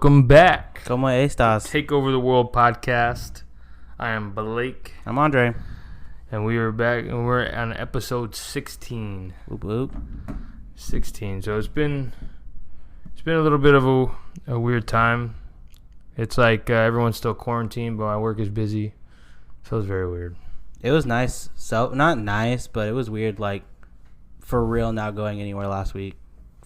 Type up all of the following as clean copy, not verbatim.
welcome back. ¿Cómo estás? Takeover the World podcast. I am Blake. I'm Andre. And we are back, and we're on episode 16. Whoop, whoop. 16. So it's been a little bit of a weird time. It's like everyone's still quarantined, but my work is busy. So it's very weird. It was nice. So not nice, but it was weird. Like for real, not going anywhere last week,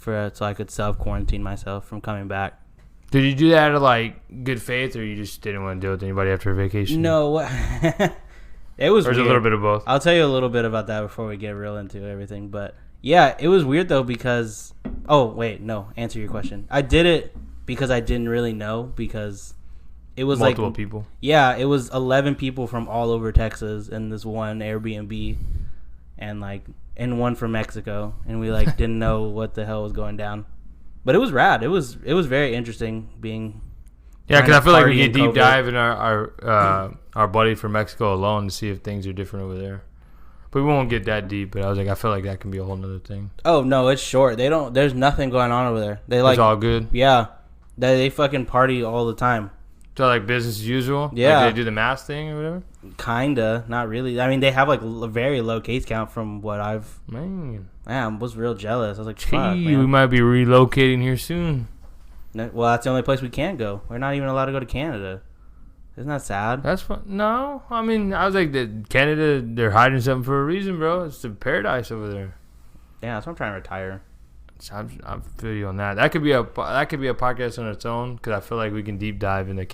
so I could self-quarantine myself from coming back. Did you do that out of like good faith, or you just didn't want to deal with anybody after a vacation? No, it was. Or weird. A little bit of both. I'll tell you a little bit about that before we get real into everything. But yeah, it was weird though because. Oh wait, no. Answer your question. I did it because I didn't really know because it was multiple people. Yeah, it was 11 people from all over Texas in this one Airbnb, and one from Mexico, and we didn't know what the hell was going down. But it was rad. It was very interesting being. Yeah, because I feel like we could deep dive in our buddy from Mexico alone to see if things are different over there. But we won't get that deep. But I feel like that can be a whole nother thing. Oh no, it's short. There's nothing going on over there. It's all good. Yeah, they fucking party all the time. So like business as usual. Yeah, like they do the mask thing or whatever. Kinda, not really. I mean, they have a very low case count from what I've. Man, I was real jealous. I was like, fuck, man. We might be relocating here soon. Well, that's the only place we can't go. We're not even allowed to go to Canada. Isn't that sad? That's fun. No, I mean, I was like, Canada, they're hiding something for a reason, bro. It's the paradise over there. Yeah, that's why I'm trying to retire. I feel you on that. That could be a podcast on its own because I feel like we can deep dive into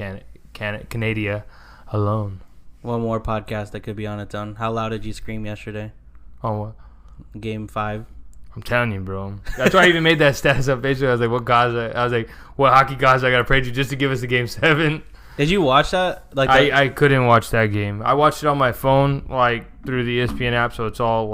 Canada alone. One more podcast that could be on its own. How loud did you scream yesterday? On what? Game 5. I'm telling you, bro. That's why I even made that status on Facebook. I was like, what hockey gods I got to pray to just to give us the Game 7. Did you watch that? I couldn't watch that game. I watched it on my phone, through the ESPN app, so it's all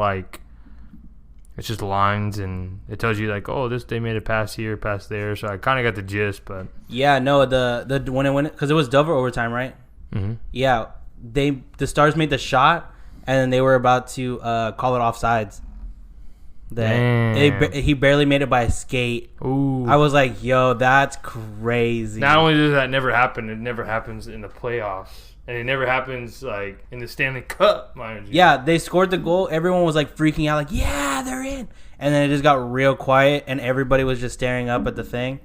it's just lines, and it tells you they made a pass here, pass there. So I kind of got the gist, but yeah, no, the when it went because it was double overtime, right? Mm-hmm. Yeah, the Stars made the shot, and then they were about to call it offsides. He barely made it by a skate. Ooh. I was like, yo, that's crazy. Not only does that never happen, it never happens in the playoffs. And it never happens, in the Stanley Cup, mind you. Yeah, they scored the goal. Everyone was, freaking out, yeah, they're in. And then it just got real quiet, and everybody was just staring up at the thing.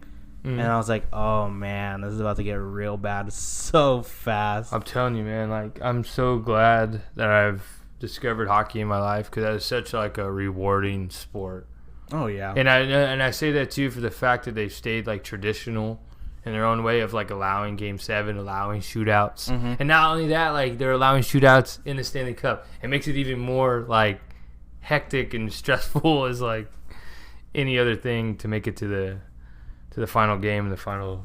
Mm. And I was like, oh, man, this is about to get real bad so fast. I'm telling you, man, I'm so glad that I've discovered hockey in my life because that is such, a rewarding sport. Oh, yeah. And I say that, too, for the fact that they've stayed, traditional in their own way of allowing Game 7, allowing shootouts. Mm-hmm. And not only that, they're allowing shootouts in the Stanley Cup. It makes it even more hectic and stressful as any other thing to make it to the final game and the final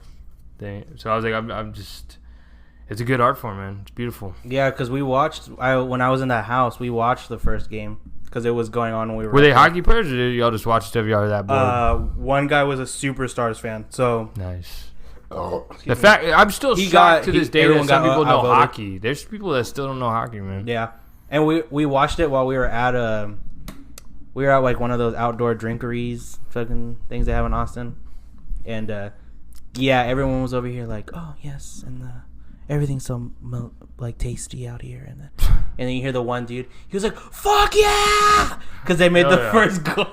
thing. So I was like, I'm just, it's a good art form, man. It's beautiful. Yeah, because we watched, when I was in that house, we watched the first game because it was going on when we were. Were they hockey players or did y'all just watch stuff y'all were that bored? One guy was a Superstars fan, so. Nice. The fact I'm still shocked to this day that some people know hockey. There's people that still don't know hockey, man. Yeah, and we watched it while we were at one of those outdoor drinkeries, fucking things they have in Austin, and yeah, everyone was over here oh yes, and everything's so tasty out here, and then you hear the one dude, he was like, fuck yeah, because they made the first goal.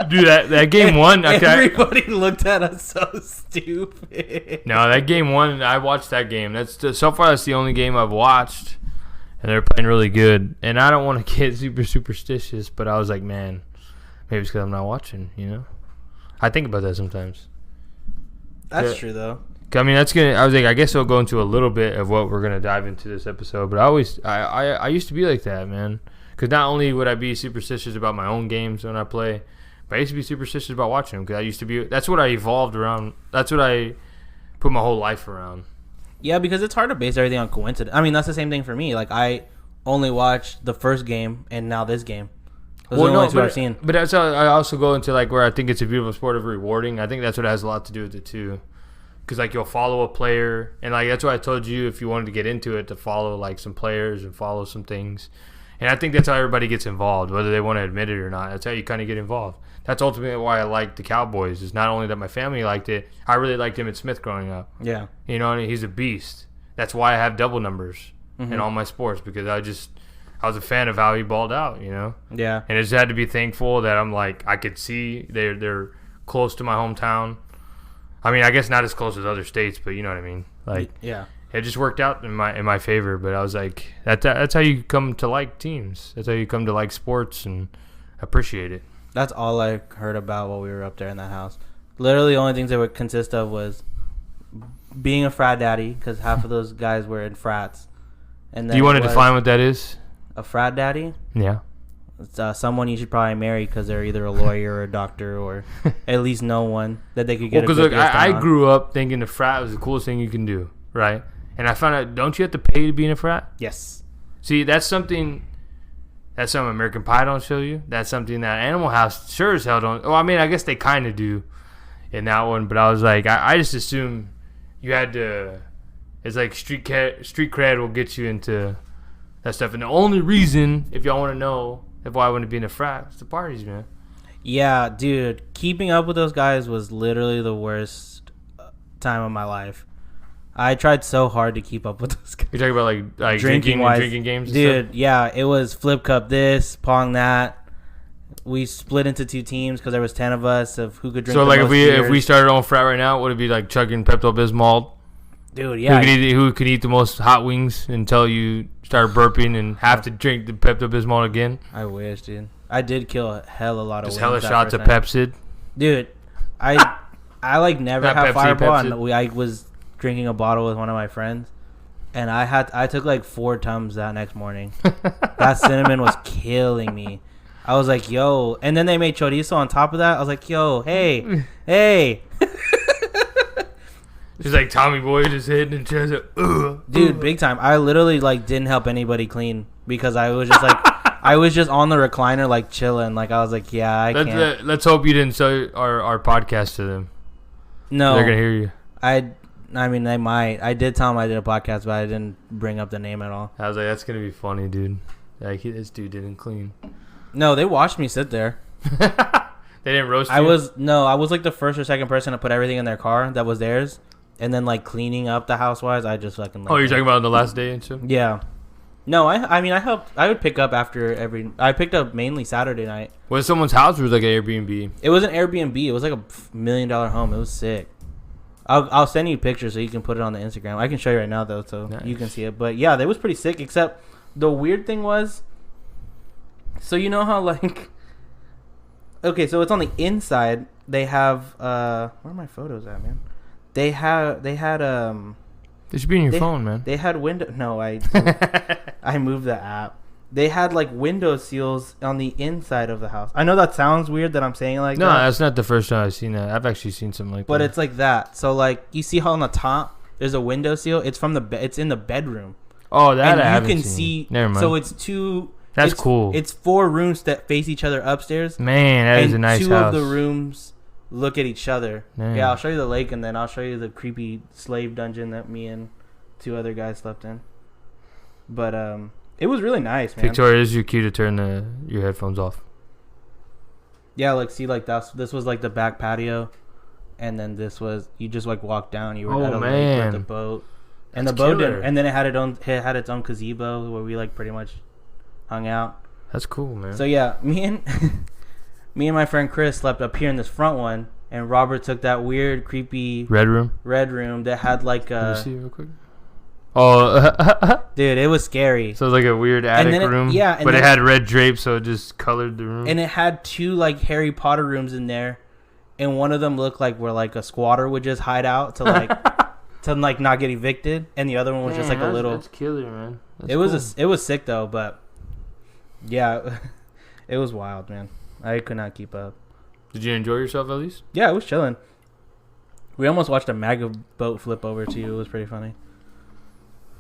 Dude, that game one. Everybody looked at us so stupid. No, that game one, I watched that game. So far that's the only game I've watched, and they're playing really good. And I don't want to get super superstitious, but I was like, man, maybe it's because I'm not watching. I think about that sometimes. That's true though. I mean, I was like, I guess I'll go into a little bit of what we're gonna dive into this episode. But I used to be like that, man. Because not only would I be superstitious about my own games when I play, but I used to be superstitious about watching them because that's what I evolved around. That's what I put my whole life around. Yeah, because it's hard to base everything on coincidence. I mean, that's the same thing for me. I only watched the first game and now this game. Those are the only two I've seen. But that's how I also go into where I think it's a beautiful sport of rewarding. I think that's what has a lot to do with it too. Because you'll follow a player, and that's why I told you if you wanted to get into it to follow some players and follow some things. And I think that's how everybody gets involved, whether they want to admit it or not. That's how you kind of get involved. That's ultimately why I like the Cowboys. Is not only that my family liked it, I really liked Emmitt Smith growing up. Yeah. You know, he's a beast. That's why I have double numbers in all my sports, because I was a fan of how he balled out, you know? Yeah. And I just had to be thankful that I'm like, I could see they're close to my hometown. I mean, I guess not as close as other states, but you know what I mean? Like, yeah. It just worked out in my favor, but I was like, that's how you come to like teams. That's how you come to like sports and appreciate it. That's all I heard about while we were up there in that house. Literally, the only things it would consist of was being a frat daddy, because half of those guys were in frats. And then Do you want to define what that is? A frat daddy? Yeah. It's someone you should probably marry because they're either a lawyer or a doctor or at least know one that they could get. Well, because I grew up thinking the frat was the coolest thing you can do, right? And I found out, don't you have to pay to be in a frat? Yes. See, that's something American Pie don't show you. That's something that Animal House sure as hell don't. Well, I mean, I guess they kind of do in that one, but I was like, I just assumed you had to. It's like street cred will get you into that stuff. And the only reason, if y'all want to know, why I want to be in a frat, it's the parties, man. Yeah, dude. Keeping up with those guys was literally the worst time of my life. I tried so hard to keep up with those guys. You're talking about like drinking games, dude. And stuff? Yeah, it was flip cup this, pong that. We split into two teams because there was 10 of us of who could drink. So the like most if we started on frat right now, would it be like chugging Pepto-Bismol? Dude, yeah. Who could eat the most hot wings until you start burping and have to drink the Pepto-Bismol again? I wish, dude. I did kill a hell of a lot of wings. Just hella shots of Pepsid. Dude, I like never had Fireball. Pepsid. And I was drinking a bottle with one of my friends, and I took like 4 Tums that next morning. That cinnamon was killing me. I was like, yo. And then they made chorizo on top of that. I was like, yo, hey. She's like Tommy Boy just hitting and just dude, big time. I literally like didn't help anybody clean because I was just like I was just on the recliner like chilling. Like I was like, yeah, I can't. Let's hope you didn't sell our podcast to them. No, they're gonna hear you. I mean, they might. I did tell them I did a podcast, but I didn't bring up the name at all. I was like, that's gonna be funny, dude. Like this dude didn't clean. No, they watched me sit there. They didn't roast you? I was like the first or second person to put everything in their car that was theirs. And then, like, cleaning up the house-wise, I just fucking... you're talking about on the last day and shit? Yeah. No, I mean, I helped... I would pick up after every... I picked up mainly Saturday night. Was it someone's house or was it like an Airbnb? It was an Airbnb. It was like a $1 million home. It was sick. I'll send you pictures so you can put it on the Instagram. I can show you right now, though, so you can see it. But, yeah, they was pretty sick, except the weird thing was... So, you know how, like... Okay, so it's on the inside. They have... Where are my photos at, man? They had They should be in your phone, man. They had window. No, I moved the app. They had like window seals on the inside of the house. I know that sounds weird that I'm saying like that. No, that's not the first time I've seen that. I've actually seen something like that. But it's like that. So like you see how on the top there's a window seal. It's from it's in the bedroom. Oh, that and I you can seen. see. Never mind. So it's two. That's cool. It's 4 rooms that face each other upstairs. Man, that is a nice house. And 2 of the rooms look at each other. Man. Yeah, I'll show you the lake, and then I'll show you the creepy slave dungeon that me and 2 other guys slept in. But it was really nice, man. Victoria, this is your cue to turn your headphones off. Yeah, like see, like this was like the back patio, and then this was you just like walked down. You were at a lake with the boat, and That's the boat killer. and then it had its own gazebo where we like pretty much hung out. That's cool, man. So yeah, me and my friend Chris slept up here in this front one, and Robert took that weird, creepy red room that had like a. Let me see real quick. Oh, dude, it was scary. So it was like a weird attic room. Yeah, but it had red drapes, so it just colored the room. And it had 2 like Harry Potter rooms in there, and one of them looked like where like a squatter would just hide out to like to like not get evicted, and the other one was just like a little. That's killer, man. That's it was sick though, but yeah, it was wild, man. I could not keep up. Did you enjoy yourself at least? Yeah, it was chilling. We almost watched a MAGA boat flip over too. It was pretty funny.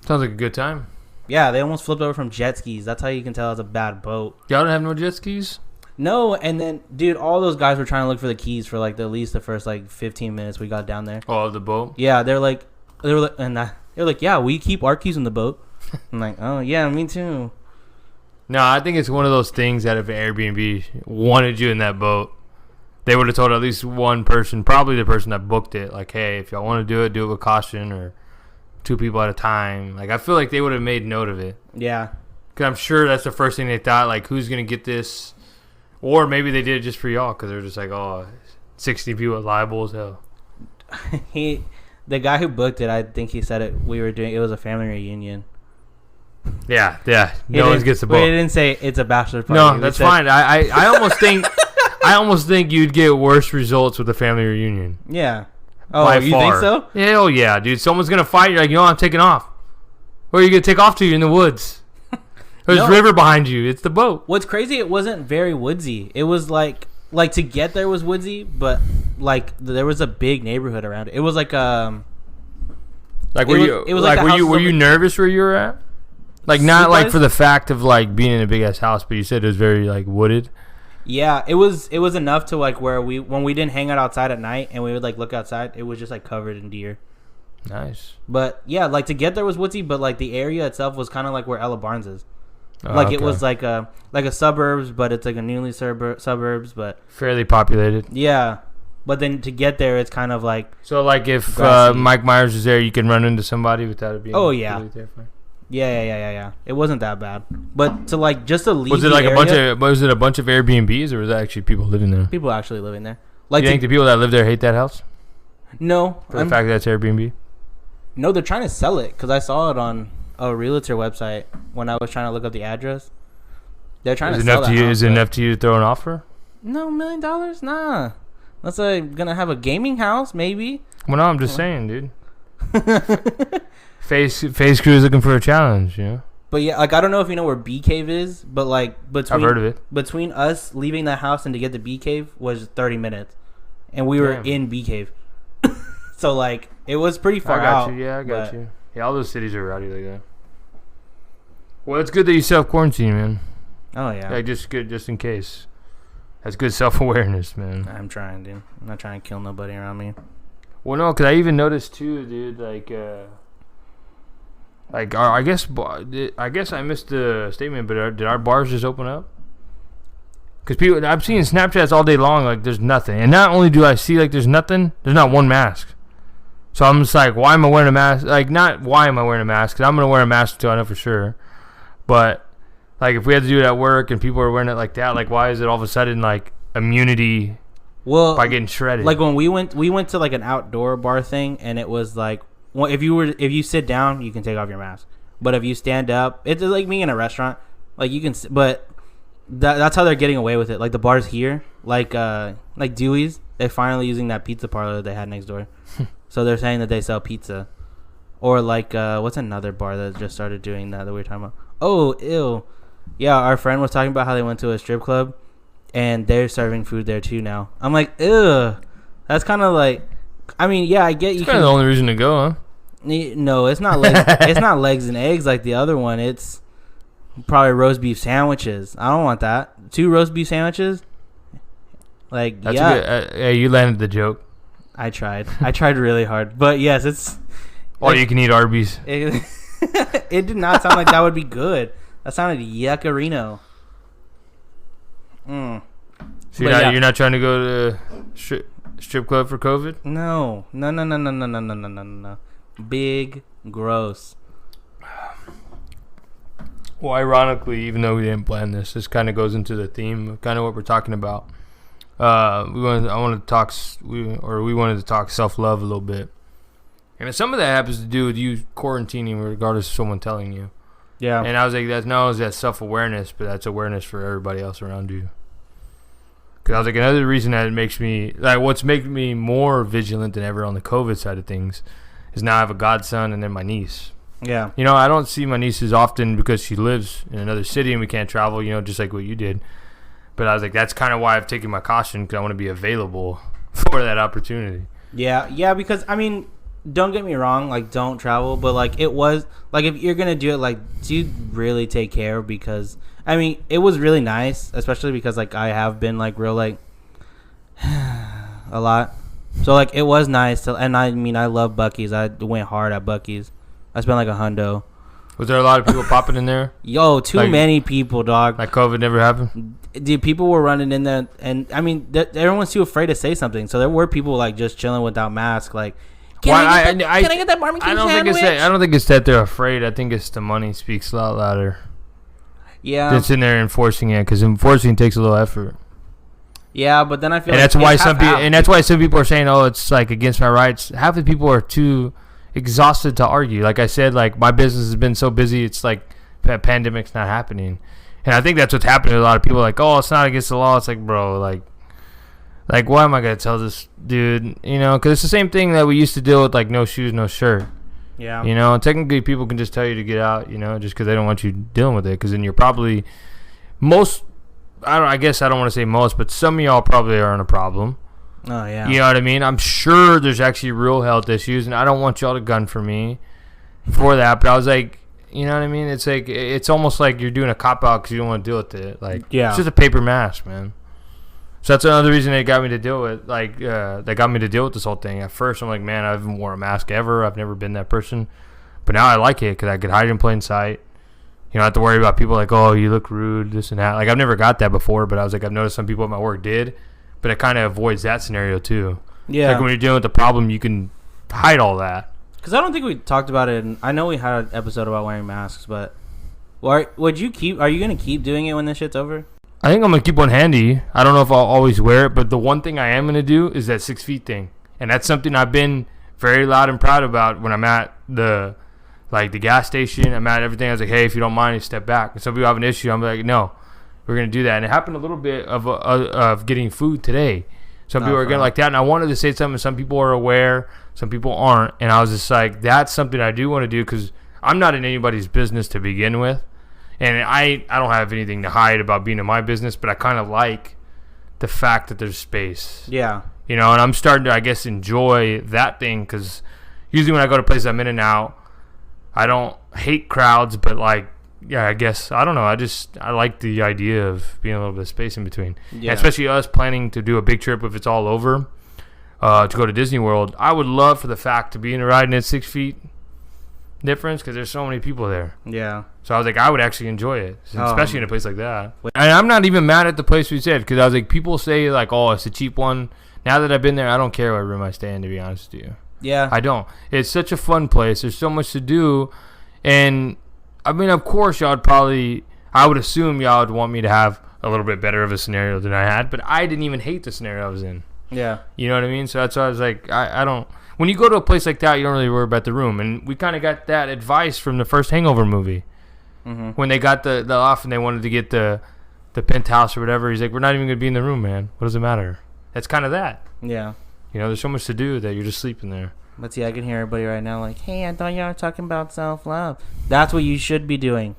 Sounds like a good time. Yeah, they almost flipped over from jet skis. That's how you can tell it's a bad boat. Y'all don't have no jet skis? No, and then, dude, all those guys were trying to look for the keys for like at least the first like 15 minutes we got down there. Oh, the boat? Yeah, they were like, yeah, we keep our keys in the boat. I'm like, oh yeah, me too. No, I think it's one of those things that if Airbnb wanted you in that boat, they would have told at least one person, probably the person that booked it, like, hey, if y'all want to do it with caution or 2 people at a time. Like, I feel like they would have made note of it. Yeah. Because I'm sure that's the first thing they thought, like, who's going to get this? Or maybe they did it just for y'all because they're just like, oh, 60 people liable as hell. The guy who booked it, I think he said it was a family reunion. Yeah. No one gets the boat. But he didn't say it's a bachelor party. No, that's fine. I almost think you'd get worse results with a family reunion. Yeah. Oh, you think so? Hell yeah, dude. Someone's gonna fight. You're like, I'm taking off. Where are you gonna take off to? You're in the woods. There's a river behind you. It's the boat. What's crazy? It wasn't very woodsy. It was like to get there was woodsy, but like there was a big neighborhood around it. It was like were you nervous where you were at? Like not like for the fact of like being in a big ass house, but you said it was very like wooded. Yeah, it was enough to like where when we didn't hang out outside at night and we would like look outside, it was just like covered in deer. Nice. But yeah, like to get there was woodsy, but like the area itself was kind of like where Ella Barnes is. Like it was like a suburbs, but it's like a newly suburbs, but fairly populated. Yeah, but then to get there, it's kind of like so. Like if Mike Myers is there, you can run into somebody without it being. Oh yeah. Really terrifying. Yeah. It wasn't that bad, but to like just to leave. Was it like a bunch of Airbnbs, or was it actually people living there? People actually living there. Like, you think the people that live there hate that house? No, for the fact that it's Airbnb. No, they're trying to sell it because I saw it on a realtor website when I was trying to look up the address. They're trying to sell that house. Is it enough to you to throw an offer? No, $1 million? Nah. Unless I'm gonna have a gaming house, maybe. Well, no, I'm just saying, dude. Face Crew is looking for a challenge, you know. But yeah, like I don't know if you know where Bee Cave is, but like I've heard of it. Between us leaving the house and to get to Bee Cave was 30 minutes, and we were in Bee Cave, so like it was pretty far out. I got you. Yeah, all those cities are rowdy like that. Well, it's good that you self-quarantine, man. Oh yeah. Yeah, just good, just in case. That's good self-awareness, man. I'm trying, dude. I'm not trying to kill nobody around me. Well, no, because I even noticed too, dude. I guess I missed the statement, but did our bars just open up? Because people, I've seen Snapchats all day long, like there's nothing, and not only do I see like there's nothing, there's not one mask. So I'm just like, why am I wearing a mask? Like, not why am I wearing a mask? Because I'm gonna wear a mask until I know for sure. But like, if we had to do it at work and people are wearing it like that, like, why is it all of a sudden like immunity? Well, by getting shredded. Like when we went to like an outdoor bar thing, and it was like, well, if you sit down, you can take off your mask. But if you stand up, it's like me in a restaurant. Like you can, but that's how they're getting away with it. Like the bars here, like Dewey's, they're finally using that pizza parlor they had next door. So they're saying that they sell pizza. Or like, what's another bar that just started doing that we were talking about? Oh, ew. Yeah, our friend was talking about how they went to a strip club, and they're serving food there too now. I'm like, ew. That's kind of like, I mean, yeah, I get you. It's kind of the only reason to go, huh? No, it's not legs. It's not legs and eggs like the other one. It's probably roast beef sandwiches. I don't want that. 2 roast beef sandwiches. Like, that's yeah, you landed the joke. I tried really hard, but yes, it's all you can eat Arby's. It did not sound like that would be good. That sounded yuccarino. So you're not trying to go to strip club for COVID? No. Big gross. Well, ironically, even though we didn't plan this kind of goes into the theme of kind of what we're talking about. We wanted to talk self-love a little bit, and some of that happens to do with you quarantining, regardless of someone telling you. Yeah. And I was like, that's not only that self-awareness, but that's awareness for everybody else around you. Because I was like, another reason that it makes me like what's making me more vigilant than ever on the COVID side of things is now I have a godson and then my niece. Yeah. You know, I don't see my niece as often because she lives in another city and we can't travel. You know, just like what you did. But I was like, that's kind of why I've taken my caution, because I want to be available for that opportunity. Yeah, because, I mean, don't get me wrong, like, don't travel, but, like, it was, like, if you're going to do it, like, do really take care, because, I mean, it was really nice, especially because, like, I have been, like, real, like, a lot. So, like, it was nice, and I mean, I love Buc-ee's. I went hard at Buc-ee's. I spent, like, $100. Was there a lot of people popping in there? Yo, too many people, dog. Like COVID never happened? Dude, people were running in there, and I mean, everyone's too afraid to say something. So there were people like just chilling without masks. Like, can I get that barbecue sandwich? I don't think it's that they're afraid. I think it's the money speaks a lot louder. Yeah, that's in there enforcing it, because enforcing takes a little effort. Yeah, but then I feel and that's why some people are saying, "Oh, it's like against my rights." Half the people are too exhausted to argue. Like I said, like my business has been so busy, it's like pandemic's not happening, and I think that's what's happening to a lot of people. Like, oh, it's not against the law. It's like, bro, like why am I gonna tell this dude? You know, because it's the same thing that we used to deal with, like no shoes, no shirt. Yeah. You know, technically people can just tell you to get out. You know, just because they don't want you dealing with it, because then you're probably I guess I don't want to say most, but some of y'all probably are in a problem. Oh, yeah. You know what I mean? I'm sure there's actually real health issues, and I don't want y'all to gun for me for that. But I was like, you know what I mean? It's like, it's almost like you're doing a cop-out because you don't want to deal with it. Like, yeah. It's just a paper mask, man. So that's another reason they got me to deal with, this whole thing. At first, I'm like, man, I haven't worn a mask ever. I've never been that person. But now I like it because I could hide in plain sight. You don't have to worry about people like, oh, you look rude, this and that. Like, I've never got that before, but I was like, I've noticed some people at my work did. But it kind of avoids that scenario, too. Yeah. Like, when you're dealing with the problem, you can hide all that. Because I don't think we talked about it. I know we had an episode about wearing masks, but are you going to keep doing it when this shit's over? I think I'm going to keep one handy. I don't know if I'll always wear it, but the one thing I am going to do is that 6 feet thing. And that's something I've been very loud and proud about when I'm at the gas station. I'm at everything. I was like, hey, if you don't mind, you step back. And some people have an issue. I'm like, no, we're going to do that. And it happened a little bit of getting food today. Some people are getting like that. And I wanted to say something. Some people are aware. Some people aren't. And I was just like, that's something I do want to do because I'm not in anybody's business to begin with. And I don't have anything to hide about being in my business, but I kind of like the fact that there's space. Yeah. You know, and I'm starting to, I guess, enjoy that thing because usually when I go to places I'm in and out, I don't hate crowds, but I guess, I don't know. I like the idea of being a little bit of space in between. Yeah. And especially us planning to do a big trip if it's all over to go to Disney World. I would love for the fact to be in a ride and it's 6 feet difference because there's so many people there. Yeah. So I was like, I would actually enjoy it, especially in a place like that. And I'm not even mad at the place we said because I was like, people say like, oh, it's a cheap one. Now that I've been there, I don't care what room I stay in, to be honest with you. Yeah. I don't. It's such a fun place. There's so much to do. And, I mean, of course, I would assume y'all would want me to have a little bit better of a scenario than I had. But I didn't even hate the scenario I was in. Yeah. You know what I mean? So that's why I was like, I don't. When you go to a place like that, you don't really worry about the room. And we kind of got that advice from the first Hangover movie. Mm-hmm. When they got the off and they wanted to get the penthouse or whatever. He's like, we're not even going to be in the room, man. What does it matter? That's kind of that. Yeah. You know, there's so much to do that you're just sleeping there. But see, I can hear everybody right now like, hey, I thought y'all were talking about self-love. That's what you should be doing.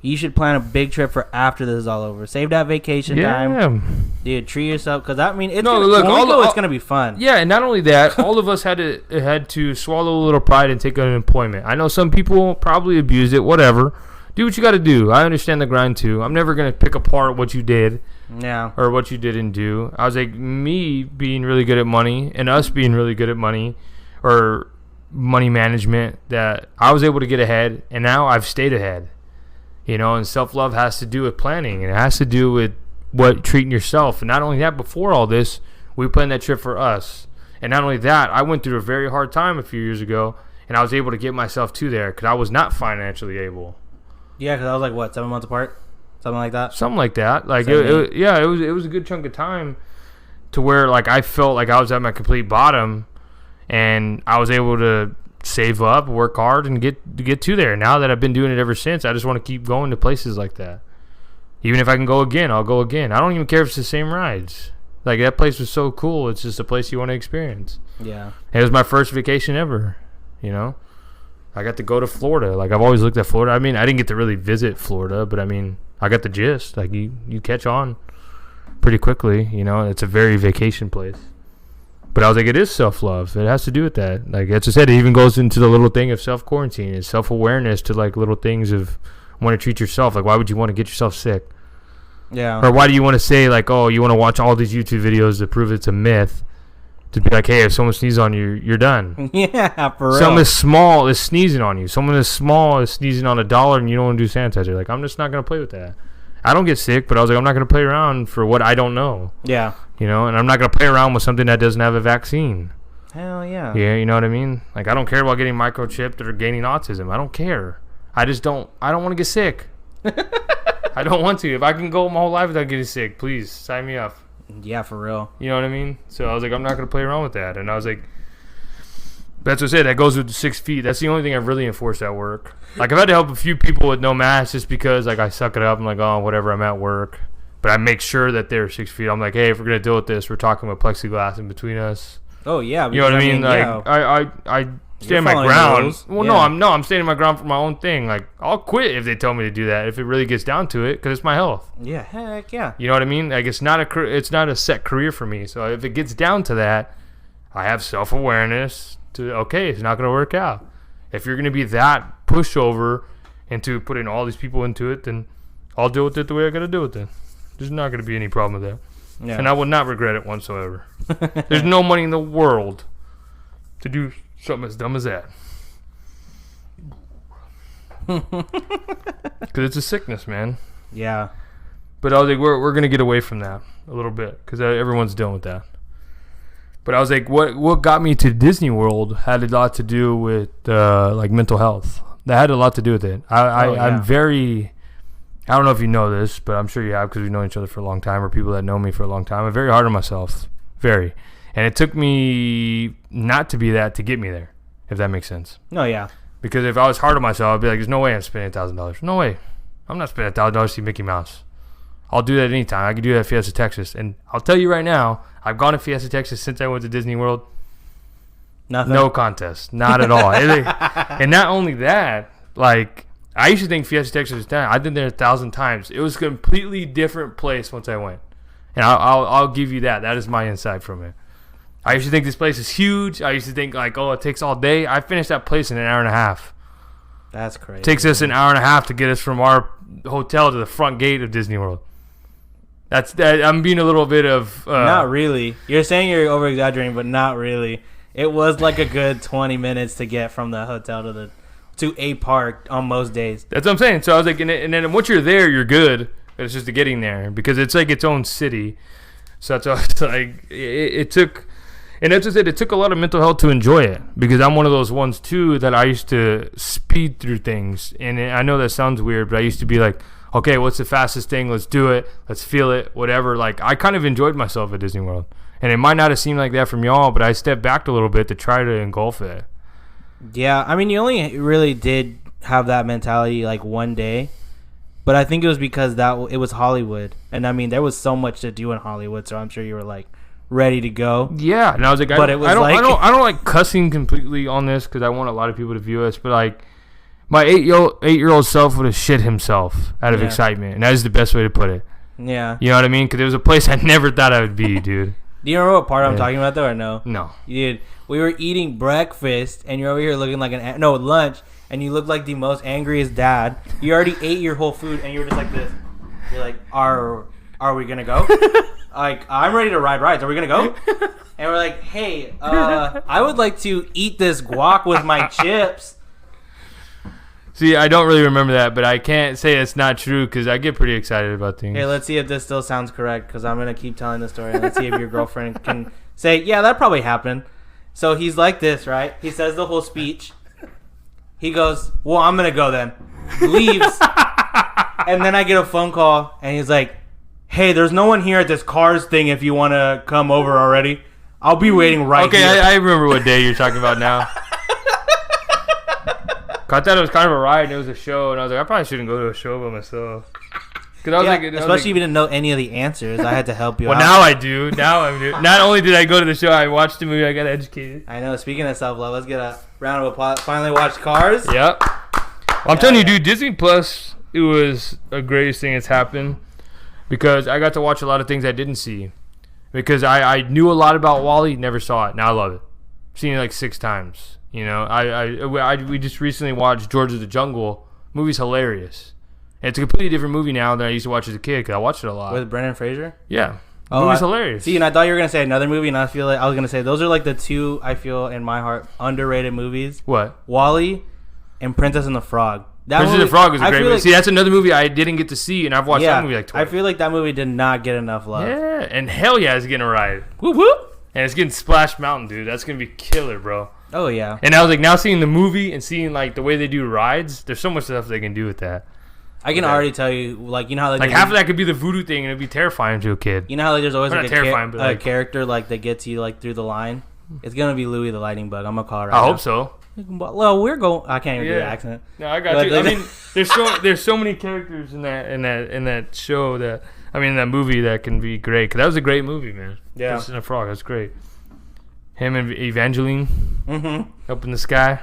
You should plan a big trip for after this is all over. Save that vacation time. Dude, treat yourself. Because, I mean, it's going to be fun. Yeah, and not only that, all of us had to swallow a little pride and take unemployment. I know some people probably abused it, whatever. Do what you got to do. I understand the grind, too. I'm never going to pick apart what you did. Yeah. Or what you didn't do. I was like, me being really good at money and us being really good at money or money management, that I was able to get ahead, and now I've stayed ahead. You know, and self-love has to do with planning, and it has to do with treating yourself. And not only that, before all this, we planned that trip for us. And not only that, I went through a very hard time a few years ago, and I was able to get myself to there because I was not financially able. Yeah, because I was like, 7 months apart? Something like that? Something like that. Like, it was a good chunk of time to where, like, I felt like I was at my complete bottom, and I was able to save up, work hard, and get to there. Now that I've been doing it ever since, I just want to keep going to places like that. Even if I can go again, I'll go again. I don't even care if it's the same rides. Like, that place was so cool. It's just a place you want to experience. Yeah. And it was my first vacation ever, you know? I got to go to Florida. Like, I've always looked at Florida. I mean, I didn't get to really visit Florida, but I mean, I got the gist. Like, you catch on pretty quickly, you know? It's a very vacation place. But I was like, it is self-love. It has to do with that. Like, as I said, it even goes into the little thing of self-quarantine. It's self-awareness to, like, little things of want to treat yourself. Like, why would you want to get yourself sick? Yeah. Or why do you want to say, like, oh, you want to watch all these YouTube videos to prove it's a myth? To be like, hey, if someone sneezes on you, you're done. Yeah, for real. Someone as small is sneezing on you. Someone as small is sneezing on $1 and you don't want to do sanitizer. Like, I'm just not going to play with that. I don't get sick, but I was like, I'm not going to play around for what I don't know. Yeah. You know, and I'm not going to play around with something that doesn't have a vaccine. Hell yeah. Yeah, you know what I mean? Like, I don't care about getting microchipped or gaining autism. I don't care. I don't want to get sick. I don't want to. If I can go my whole life without getting sick, please sign me up. Yeah, for real. You know what I mean? So I was like, I'm not going to play around with that. And I was like, that's what I said. That goes with the 6 feet. That's the only thing I've really enforced at work. Like, I've had to help a few people with no mask just because, like, I suck it up. I'm like, oh, whatever, I'm at work. But I make sure that they're 6 feet. I'm like, hey, if we're going to deal with this, we're talking with plexiglass in between us. Oh, yeah. You know what I mean? Like, yeah. I stand my ground. Well, yeah. I'm standing my ground for my own thing. Like, I'll quit if they tell me to do that, if it really gets down to it, because it's my health. Yeah, heck yeah. You know what I mean? Like, it's not a set career for me. So if it gets down to that, I have self-awareness to, okay, it's not going to work out. If you're going to be that pushover into putting all these people into it, then I'll deal with it the way I got to deal with it. There's not going to be any problem with that. Yeah. And I would not regret it whatsoever. There's no money in the world to do something as dumb as that. Because it's a sickness, man. Yeah. But I was like, we're going to get away from that a little bit because everyone's done with that. But I was like, what got me to Disney World had a lot to do with like mental health. That had a lot to do with it. I'm very... I don't know if you know this, but I'm sure you have because we've known each other for a long time or people that know me for a long time. I'm very hard on myself. Very. And it took me not to be that to get me there, if that makes sense. No, yeah. Because if I was hard on myself, I'd be like, there's no way I'm spending $1,000. No way. I'm not spending $1,000 to see Mickey Mouse. I'll do that anytime. I can do that at Fiesta, Texas. And I'll tell you right now, I've gone to Fiesta, Texas since I went to Disney World. Nothing. No contest. Not at all. And not only that, like... I used to think Fiesta, Texas was down. I've been there 1,000 times. It was a completely different place once I went. And I'll give you that. That is my insight from it. I used to think this place is huge. I used to think, like, oh, it takes all day. I finished that place in an hour and a half. That's crazy. It takes us an hour and a half to get us from our hotel to the front gate of Disney World. I'm being a little bit of... not really. You're saying you're over-exaggerating, but not really. It was like a good 20 minutes to get from the hotel to a park on most days. That's what I'm saying. So I was like, and then once you're there, you're good. But it's just the getting there because it's like its own city. So that's why it's like it took, and that's just it. It took a lot of mental health to enjoy it because I'm one of those ones too that I used to speed through things. And I know that sounds weird, but I used to be like, okay, what's the fastest thing? Let's do it. Let's feel it. Whatever. Like I kind of enjoyed myself at Disney World, and it might not have seemed like that from y'all, but I stepped back a little bit to try to engulf it. Yeah, I mean, you only really did have that mentality like one day, but I think it was because it was Hollywood, and I mean, there was so much to do in Hollywood, so I'm sure you were like ready to go. Yeah, and I was like, I don't like cussing completely on this because I want a lot of people to view us, but like my 8-year-old self would have shit himself out of excitement, and that is the best way to put it. Yeah, you know what I mean? Because it was a place I never thought I would be, dude. Do you remember what part I'm talking about though, or no? No, you did. We were eating breakfast, and you're over here looking like lunch, and you look like the most angriest dad. You already ate your whole food, and you were just like this. You're like, are we gonna go? Like, I'm ready to ride rides. Are we gonna go? And we're like, hey, I would like to eat this guac with my chips. See, I don't really remember that, but I can't say it's not true because I get pretty excited about things. Hey, let's see if this still sounds correct because I'm gonna keep telling the story. Let's see if your girlfriend can say, yeah, that probably happened. So he's like this, right? He says the whole speech. He goes, well, I'm going to go then. Leaves. And then I get a phone call, and he's like, hey, there's no one here at this Cars thing if you want to come over already. I'll be waiting right here. Okay, I remember what day you're talking about now. I thought it was kind of a ride, and it was a show, and I was like, I probably shouldn't go to a show by myself. Especially if you didn't know any of the answers. I had to help you out. Well, now I do. Now I do. Not only did I go to the show, I watched the movie. I got educated. I know. Speaking of self-love, let's get a round of applause. Finally watched Cars. Yep. Well, I'm telling you, dude, Disney Plus, it was the greatest thing that's happened because I got to watch a lot of things I didn't see. Because I knew a lot about WALL-E, never saw it. Now I love it. Seen it like 6 times. You know, we just recently watched George of the Jungle. Movie's hilarious. And it's a completely different movie now than I used to watch as a kid because I watched it a lot. With Brendan Fraser? Yeah. The movie's hilarious. See, and I thought you were gonna say another movie, and I was gonna say those are like the two I feel in my heart underrated movies. What? WALL-E and Princess and the Frog. Princess and the Frog is a great movie. See, that's another movie I didn't get to see, and I've watched that movie like twice. I feel like that movie did not get enough love. Yeah, and hell yeah, it's getting a ride. Whoop whoop. And it's getting Splash Mountain, dude. That's gonna be killer, bro. Oh yeah. And I was like, now seeing the movie and seeing like the way they do rides, there's so much stuff they can do with that. I can already tell you, like, you know how like half of that could be the voodoo thing, and it'd be terrifying to a kid. You know how like there's always like a like, character like that gets you like through the line. It's gonna be Louie the Lightning Bug. I'm gonna call it right I now. hope so. Well, we're going. I can't even do the accent. No, I got you. I mean, there's so many characters in that show that in that movie that can be great. Cause that was a great movie, man. Yeah. Princess and the Frog. That's great. Him and Evangeline up in the sky.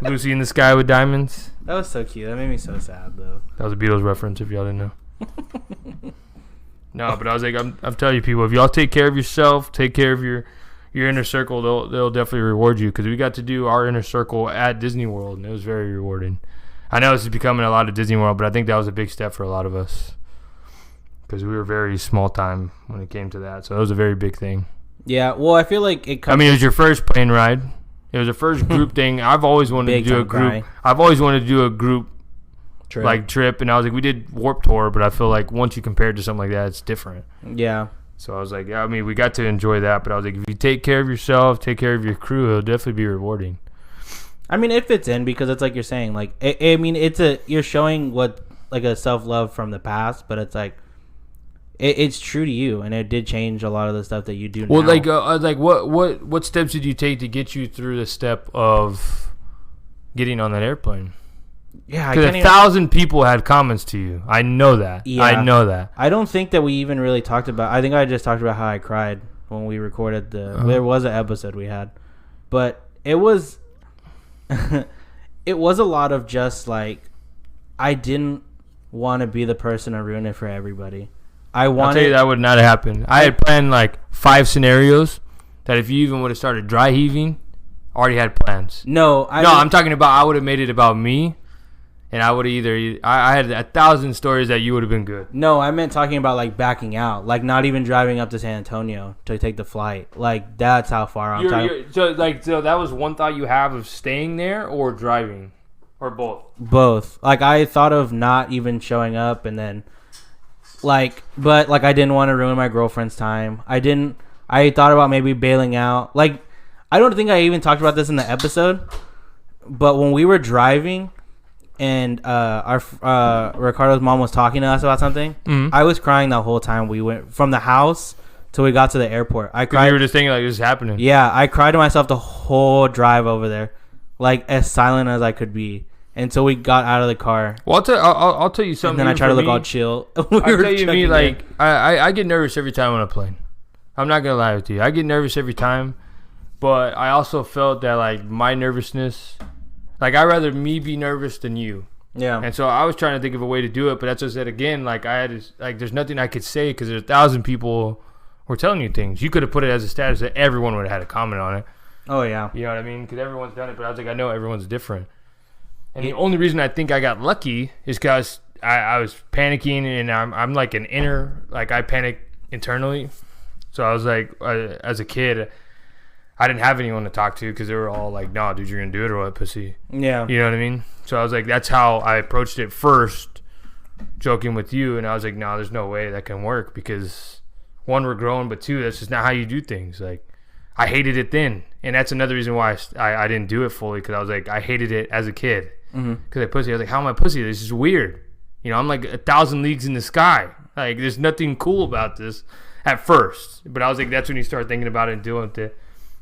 Lucy in the Sky with Diamonds. That was so cute. That made me so sad, though. That was a Beatles reference, if y'all didn't know. No, but I was like, I'm telling you, people, if y'all take care of yourself, take care of your inner circle, they'll definitely reward you. Because we got to do our inner circle at Disney World, and it was very rewarding. I know this is becoming a lot of Disney World, but I think that was a big step for a lot of us. Because we were very small time when it came to that. So it was a very big thing. Yeah, well, I feel like it it was your first plane ride. It was the first group thing. I've always wanted to do a group. Cry. I've always wanted to do a group trip, and I was like, we did Warped Tour, but I feel like once you compare it to something like that, it's different. Yeah. So I was like, we got to enjoy that, but I was like, if you take care of yourself, take care of your crew, it'll definitely be rewarding. I mean, it fits in because it's like you're saying, like, you're showing what like a self-love from the past, but it's like. It's true to you, and it did change a lot of the stuff that you do now. Well, what steps did you take to get you through the step of getting on that airplane? Yeah, because 1,000 people had comments to you. I know that. Yeah. I know that. I don't think that we even really talked about. I think I just talked about how I cried when we recorded there was an episode we had, but it was it was a lot of just like I didn't want to be the person to ruin it for everybody. I'll tell you that would not have happened. I had planned like 5 scenarios that if you even would have started dry heaving, already had plans. I'm talking about I would have made it about me, and I would have I had 1,000 stories that you would have been good. No, I meant talking about like backing out, like not even driving up to San Antonio to take the flight. Like that's how far I'm talking. So that was one thought you have of staying there or driving, or both. Both. Like I thought of not even showing up, and then. But I didn't want to ruin my girlfriend's time. I thought about maybe bailing out. Like, I don't think I even talked about this in the episode, but when we were driving and our Ricardo's mom was talking to us about something, I was crying the whole time. We went from the house till we got to the airport. I cried. You were just thinking like this is happening. Yeah, I cried to myself the whole drive over there, like as silent as I could be. Until we got out of the car. Well, I'll tell you something. And then I try to look all chill. I'll tell you, I get nervous every time on a plane. I'm not going to lie with you. I get nervous every time. But I also felt that, like, my nervousness, like, I'd rather me be nervous than you. Yeah. And so I was trying to think of a way to do it. But that's what I said again. Like, there's nothing I could say because there's 1,000 people were telling you things. You could have put it as a status that everyone would have had a comment on it. Oh, yeah. You know what I mean? Because everyone's done it. But I was like, I know everyone's different. And the only reason I think I got lucky is because I was panicking, and I'm like an inner, like I panic internally. So I was like, as a kid, I didn't have anyone to talk to because they were all like, "No, dude, you're gonna do it or what, pussy?" Yeah, you know what I mean. So I was like, that's how I approached it first, joking with you, and I was like, "No, there's no way that can work because 1, we're grown, but 2, that's just not how you do things." Like, I hated it then, and that's another reason why I didn't do it fully because I was like, I hated it as a kid. Because I pussy. I was like, how am I pussy? This is weird. You know, I'm like 1,000 leagues in the sky. Like, there's nothing cool about this at first. But I was like, that's when you start thinking about it and doing it.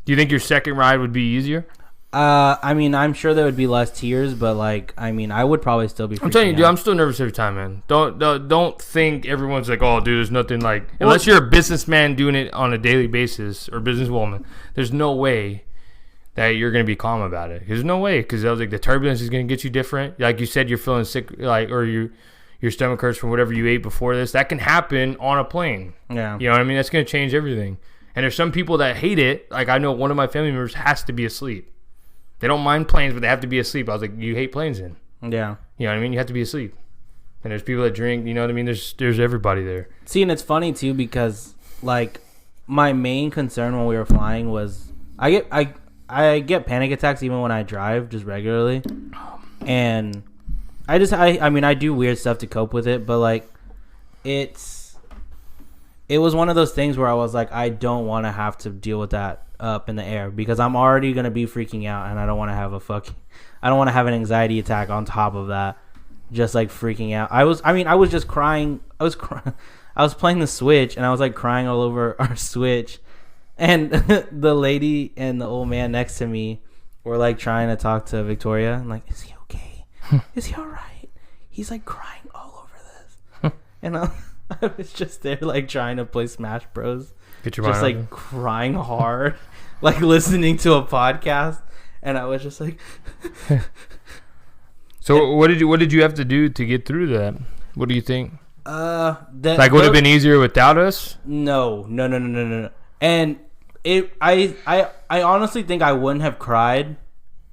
Do you think your second ride would be easier? I mean, I'm sure there would be less tears, but like, I mean, I would probably still be. I'm telling you, dude, I'm still nervous every time, man. Don't think everyone's like, oh, dude, there's nothing like. Unless you're a businessman doing it on a daily basis or businesswoman, there's no way that you're going to be calm about it. There's no way, because I was like, the turbulence is going to get you different. Like you said, you're feeling sick, like, or your stomach hurts from whatever you ate before this. That can happen on a plane. Yeah. You know what I mean? That's going to change everything. And there's some people that hate it. Like, I know one of my family members has to be asleep. They don't mind planes, but they have to be asleep. I was like, you hate planes then. Yeah. You know what I mean? You have to be asleep. And there's people that drink, you know what I mean? There's everybody there. See, and it's funny, too, because like my main concern when we were flying was I get panic attacks even when I drive just regularly, and I mean I do weird stuff to cope with it, but like it was one of those things where I was like, I don't want to have to deal with that up in the air because I'm already gonna be freaking out, and I don't want to have an anxiety attack on top of that, just like freaking out. I was just crying. I was playing the Switch, and I was like crying all over our Switch. And the lady and the old man next to me were like trying to talk to Victoria. I'm like, is he okay? Is he all right? He's like crying all over this. And I was just there like trying to play Smash Bros. Just like crying hard, like listening to a podcast. And I was just like. So what did you have to do to get through that? What do you think? Would it have been easier without us? No. And I honestly think I wouldn't have cried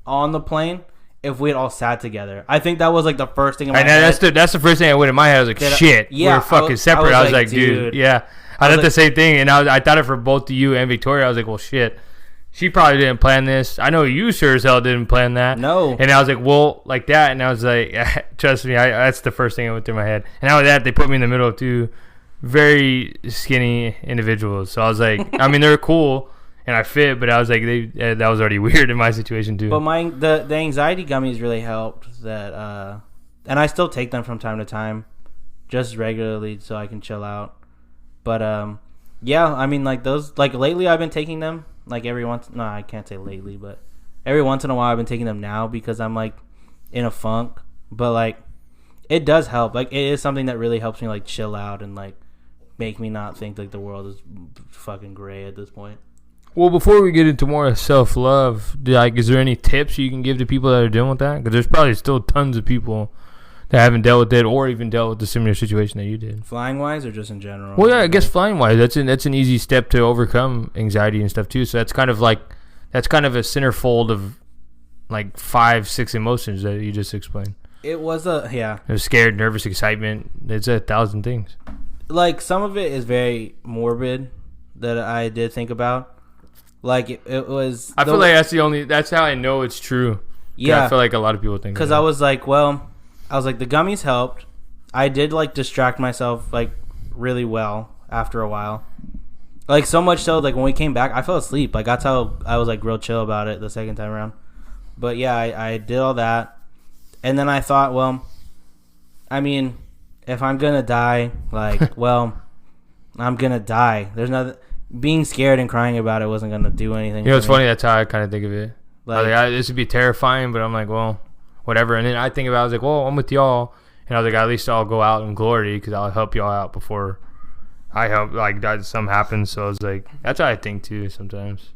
on the plane if we had all sat together. I think that was like the first thing in my head. That's the first thing I went in my head. I was like, shit, we're fucking separate. I was like, dude, yeah. I thought the same thing, and I thought it for both you and Victoria. I was like, well, shit. She probably didn't plan this. I know you sure as hell didn't plan that. No. And I was like, well, like that. And I was like, trust me, that's the first thing that went through my head. And out of that, they put me in the middle of two very skinny individuals. So I was like, I mean, they're cool and I fit, but I was like, that was already weird in my situation too. But the anxiety gummies really helped. That and I still take them from time to time, just regularly, so I can chill out. But yeah, I mean, like those, like lately I've been taking them. Like I can't say lately, but every once in a while I've been taking them now because I'm like in a funk. But like it does help. Like it is something that really helps me like chill out and like make me not think like the world is fucking gray at this point. Well, before we get into more self-love, is there any tips you can give to people that are dealing with that? Because there's probably still tons of people that haven't dealt with it or even dealt with the similar situation that you did. Flying wise or just in general? Well, yeah, I guess flying wise. That's an easy step to overcome anxiety and stuff too. So that's kind of a centerfold of like 5-6 emotions that you just explained. It was It was scared, nervous, excitement. It's 1,000 things. Like some of it is very morbid that I did think about. Like it was. I feel like that's how I know it's true. Yeah. I feel like a lot of people think. Because I was like, the gummies helped. I did like distract myself like really well after a while. Like so much so, like when we came back, I fell asleep. Like that's how I was like real chill about it the second time around. But yeah, I did all that, and then I thought, well, I mean, if I'm gonna die, like, well, I'm gonna die. There's nothing. Being scared and crying about it wasn't gonna do anything. You know, it's funny. That's how I kind of think of it. Like this would be terrifying, but I'm like, well, whatever. And then I think about it, I was like, well, I'm with y'all. And I was like, at least I'll go out in glory because I'll help y'all out before I help, like, something happens. So I was like, that's how I think too sometimes.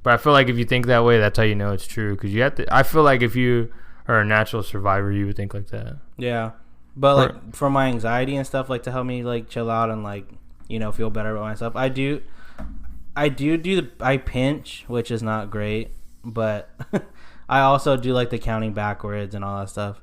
But I feel like if you think that way, that's how you know it's true. Because you have to, I feel like if you are a natural survivor, you would think like that. Yeah. But like for my anxiety and stuff, like to help me like chill out and like, you know, feel better about myself, I pinch, which is not great, but I also do like the counting backwards and all that stuff.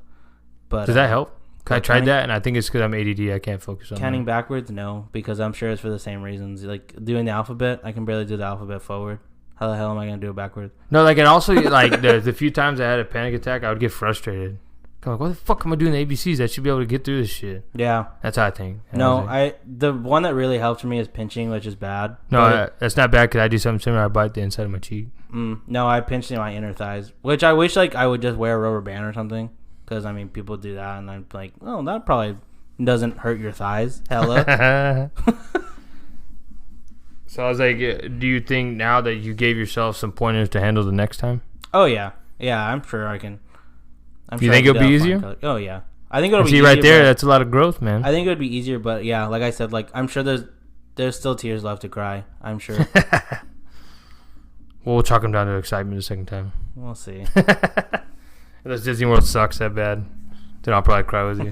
But does that help? I tried that, and I think it's because I'm ADD. I can't focus on counting backwards. No, because I'm sure it's for the same reasons. Like doing the alphabet, I can barely do the alphabet forward. How the hell am I gonna do it backwards? No, like, and also like the few times I had a panic attack, I would get frustrated. I'm like, what the fuck am I doing the ABCs? I should be able to get through this shit. Yeah, that's how I think. The one that really helped for me is pinching, which is bad. No, that's not bad because I do something similar. I bite the inside of my cheek. No, I pinched in my inner thighs, which I wish like I would just wear a rubber band or something. Because I mean, people do that, and I'm like, oh, that probably doesn't hurt your thighs. Hella. So I was like, do you think now that you gave yourself some pointers to handle the next time? Oh yeah, I'm sure I can. You think it'll be easier? Oh yeah, I think it'll be. See, right there, that's a lot of growth, man. I think it would be easier, but yeah, like I said, like I'm sure there's still tears left to cry. I'm sure. We'll chalk them down to excitement the second time. We'll see. If Disney World sucks that bad, then I'll probably cry with you.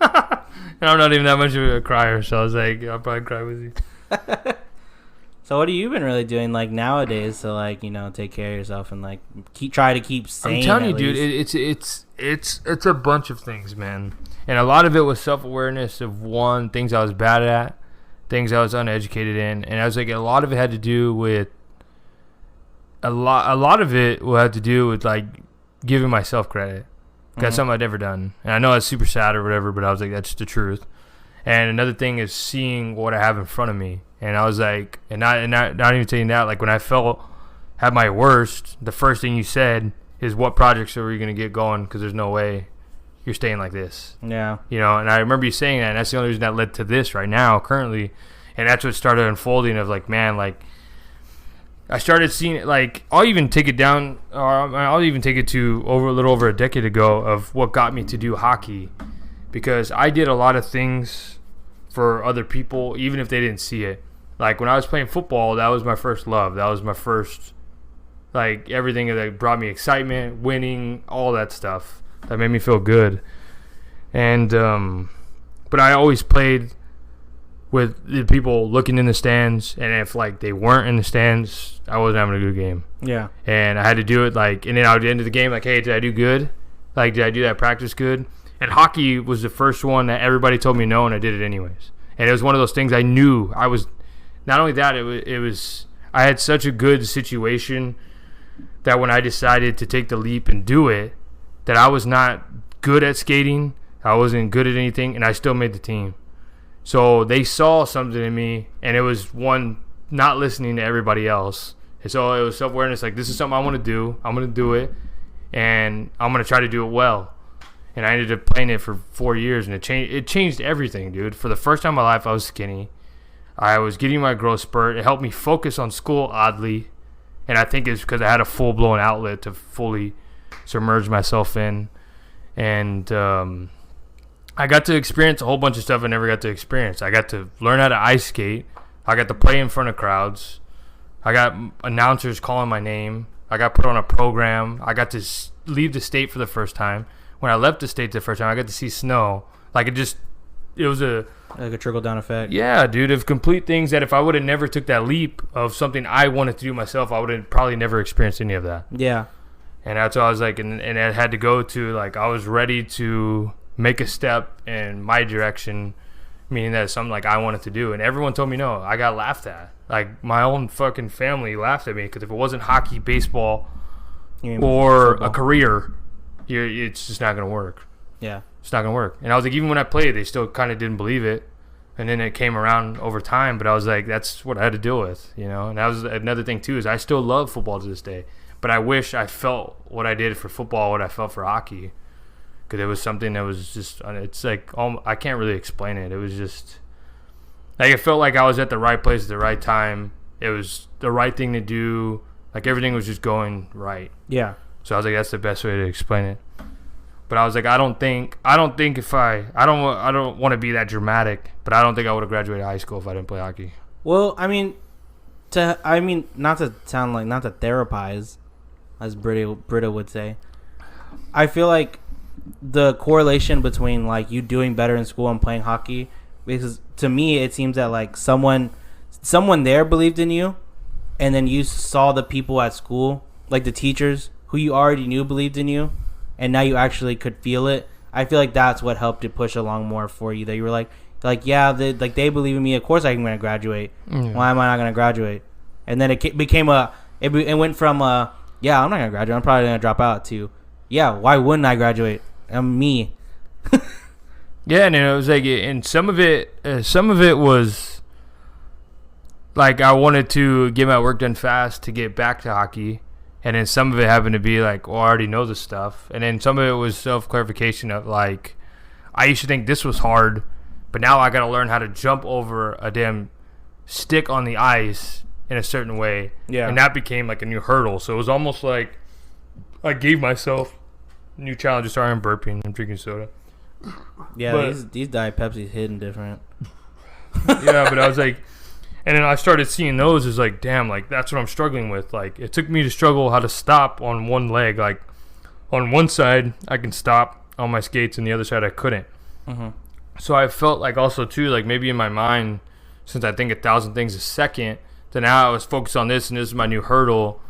And I'm not even that much of a crier, so I was like, I'll probably cry with you. So what have you been really doing like nowadays to like, you know, take care of yourself and like try to keep sane? I'm telling you, dude, it's a bunch of things, man. And a lot of it was self-awareness of things I was bad at things I was uneducated in, and I was like, a lot of it had to do with a lot of it will have to do with like giving myself credit. That's something I'd never done, and I know that's super sad or whatever, but I was like, that's the truth. And another thing is seeing what I have in front of me, and I was like, and not even saying that, like when I had my worst, the first thing you said is, what projects are we gonna get going? Because there's no way you're staying like this. Yeah. You know, and I remember you saying that, and that's the only reason that led to this right now, currently, and that's what started unfolding of like, man, like. I started seeing it, like, I'll even take it down, or I'll even take it to a little over a decade ago of what got me to do hockey, because I did a lot of things for other people, even if they didn't see it. Like, when I was playing football, that was my first love. That was my first, like, everything that brought me excitement, winning, all that stuff. That made me feel good. And, but I always played with the people looking in the stands, and if like they weren't in the stands, I wasn't having a good game. Yeah. And I had to do it like, and then I would end of the game like, hey, did I do good? Like, did I do that practice good? And hockey was the first one that everybody told me no, and I did it anyways. And it was one of those things I knew I was. Not only that, it was I had such a good situation that when I decided to take the leap and do it, that I was not good at skating, I wasn't good at anything, and I still made the team. So they saw something in me, and it was one, not listening to everybody else. And so it was self-awareness, like, this is something I want to do. I'm going to do it, and I'm going to try to do it well. And I ended up playing it for 4 years, and it changed everything, dude. For the first time in my life, I was skinny. I was getting my growth spurt. It helped me focus on school, oddly. And I think it's because I had a full-blown outlet to fully submerge myself in. And I got to experience a whole bunch of stuff I never got to experience. I got to learn how to ice skate. I got to play in front of crowds. I got announcers calling my name. I got put on a program. I got to leave the state for the first time. When I left the state the first time, I got to see snow. Like, it was like a trickle-down effect. Yeah, dude, of complete things that if I would have never took that leap of something I wanted to do myself, I would have probably never experienced any of that. Yeah. And that's what I was like, and it had to go to, like, I was ready to make a step in my direction, meaning that it's something like I wanted to do, and everyone told me no. I got laughed at. Like, my own fucking family laughed at me, because if it wasn't hockey, baseball, or football, a career, it's just not gonna work. Yeah, it's not gonna work. And I was like, even when I played, they still kind of didn't believe it, and then it came around over time. But I was like, that's what I had to deal with, you know. And that was another thing too, is I still love football to this day, but I wish I felt what I did for football, what I felt for hockey. Because it was something that was just, it's like, I can't really explain it. It was just, like, it felt like I was at the right place at the right time. It was the right thing to do. Like, everything was just going right. Yeah. So I was like, that's the best way to explain it. But I was like, I don't want to be that dramatic, but I don't think I would have graduated high school if I didn't play hockey. Well, not to therapize, as Britta would say. I feel like the correlation between like you doing better in school and playing hockey, because to me it seems that like someone there believed in you, and then you saw the people at school, like the teachers who you already knew believed in you, and now you actually could feel it. I feel like that's what helped it push along more for you, that you were like yeah, they believe in me, of course I'm going to graduate. Why am I not going to graduate? And then it became it went from yeah, I'm not going to graduate, I'm probably going to drop out, to yeah, why wouldn't I graduate? I'm me. Yeah, and it was like, and some of it was like I wanted to get my work done fast to get back to hockey, and then some of it happened to be like, well, I already know this stuff, and then some of it was self-clarification of like, I used to think this was hard, but now I got to learn how to jump over a damn stick on the ice in a certain way. Yeah, and that became like a new hurdle. So it was almost like I gave myself new challenges. Sorry, I'm burping. I'm drinking soda. Yeah, but these Diet Pepsi's hidden different. Yeah, but I was like, and then I started seeing those as like, damn, like that's what I'm struggling with. Like, it took me to struggle how to stop on one leg. Like, on one side I can stop on my skates, and the other side I couldn't. Mm-hmm. So I felt like also too, like maybe in my mind, since I think 1,000 things a second, then now I was focused on this, and this is my new hurdle.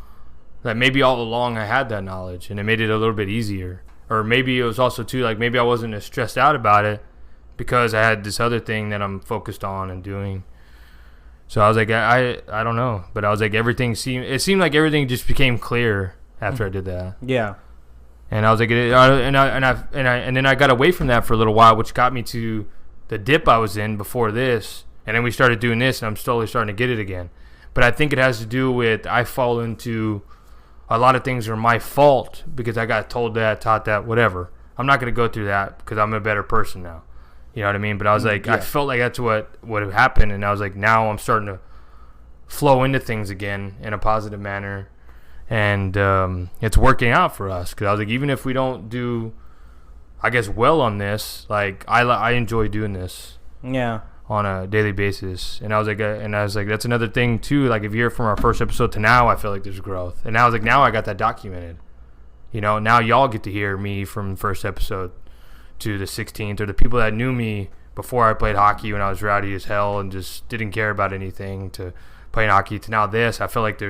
That maybe all along I had that knowledge, and it made it a little bit easier. Or maybe it was also too, like maybe I wasn't as stressed out about it because I had this other thing that I'm focused on and doing. So I was like, I don't know, but I was like, it seemed like everything just became clear after I did that. Yeah. And I was like, and then I got away from that for a little while, which got me to the dip I was in before this. And then we started doing this, and I'm slowly starting to get it again. But I think it has to do with I fall into a lot of things are my fault because I got told that, taught that, whatever. I'm not going to go through that because I'm a better person now. You know what I mean? But I was like, I felt like that's what happened. And I was like, now I'm starting to flow into things again in a positive manner. And it's working out for us. Because I was like, even if we don't do, I guess, well on this, like, I enjoy doing this. Yeah. On a daily basis. And I was like, that's another thing, too. Like, if you're from our first episode to now, I feel like there's growth. And I was like, now I got that documented. You know, now y'all get to hear me from the first episode to the 16th, or the people that knew me before I played hockey when I was rowdy as hell and just didn't care about anything, to playing hockey to now this. I feel like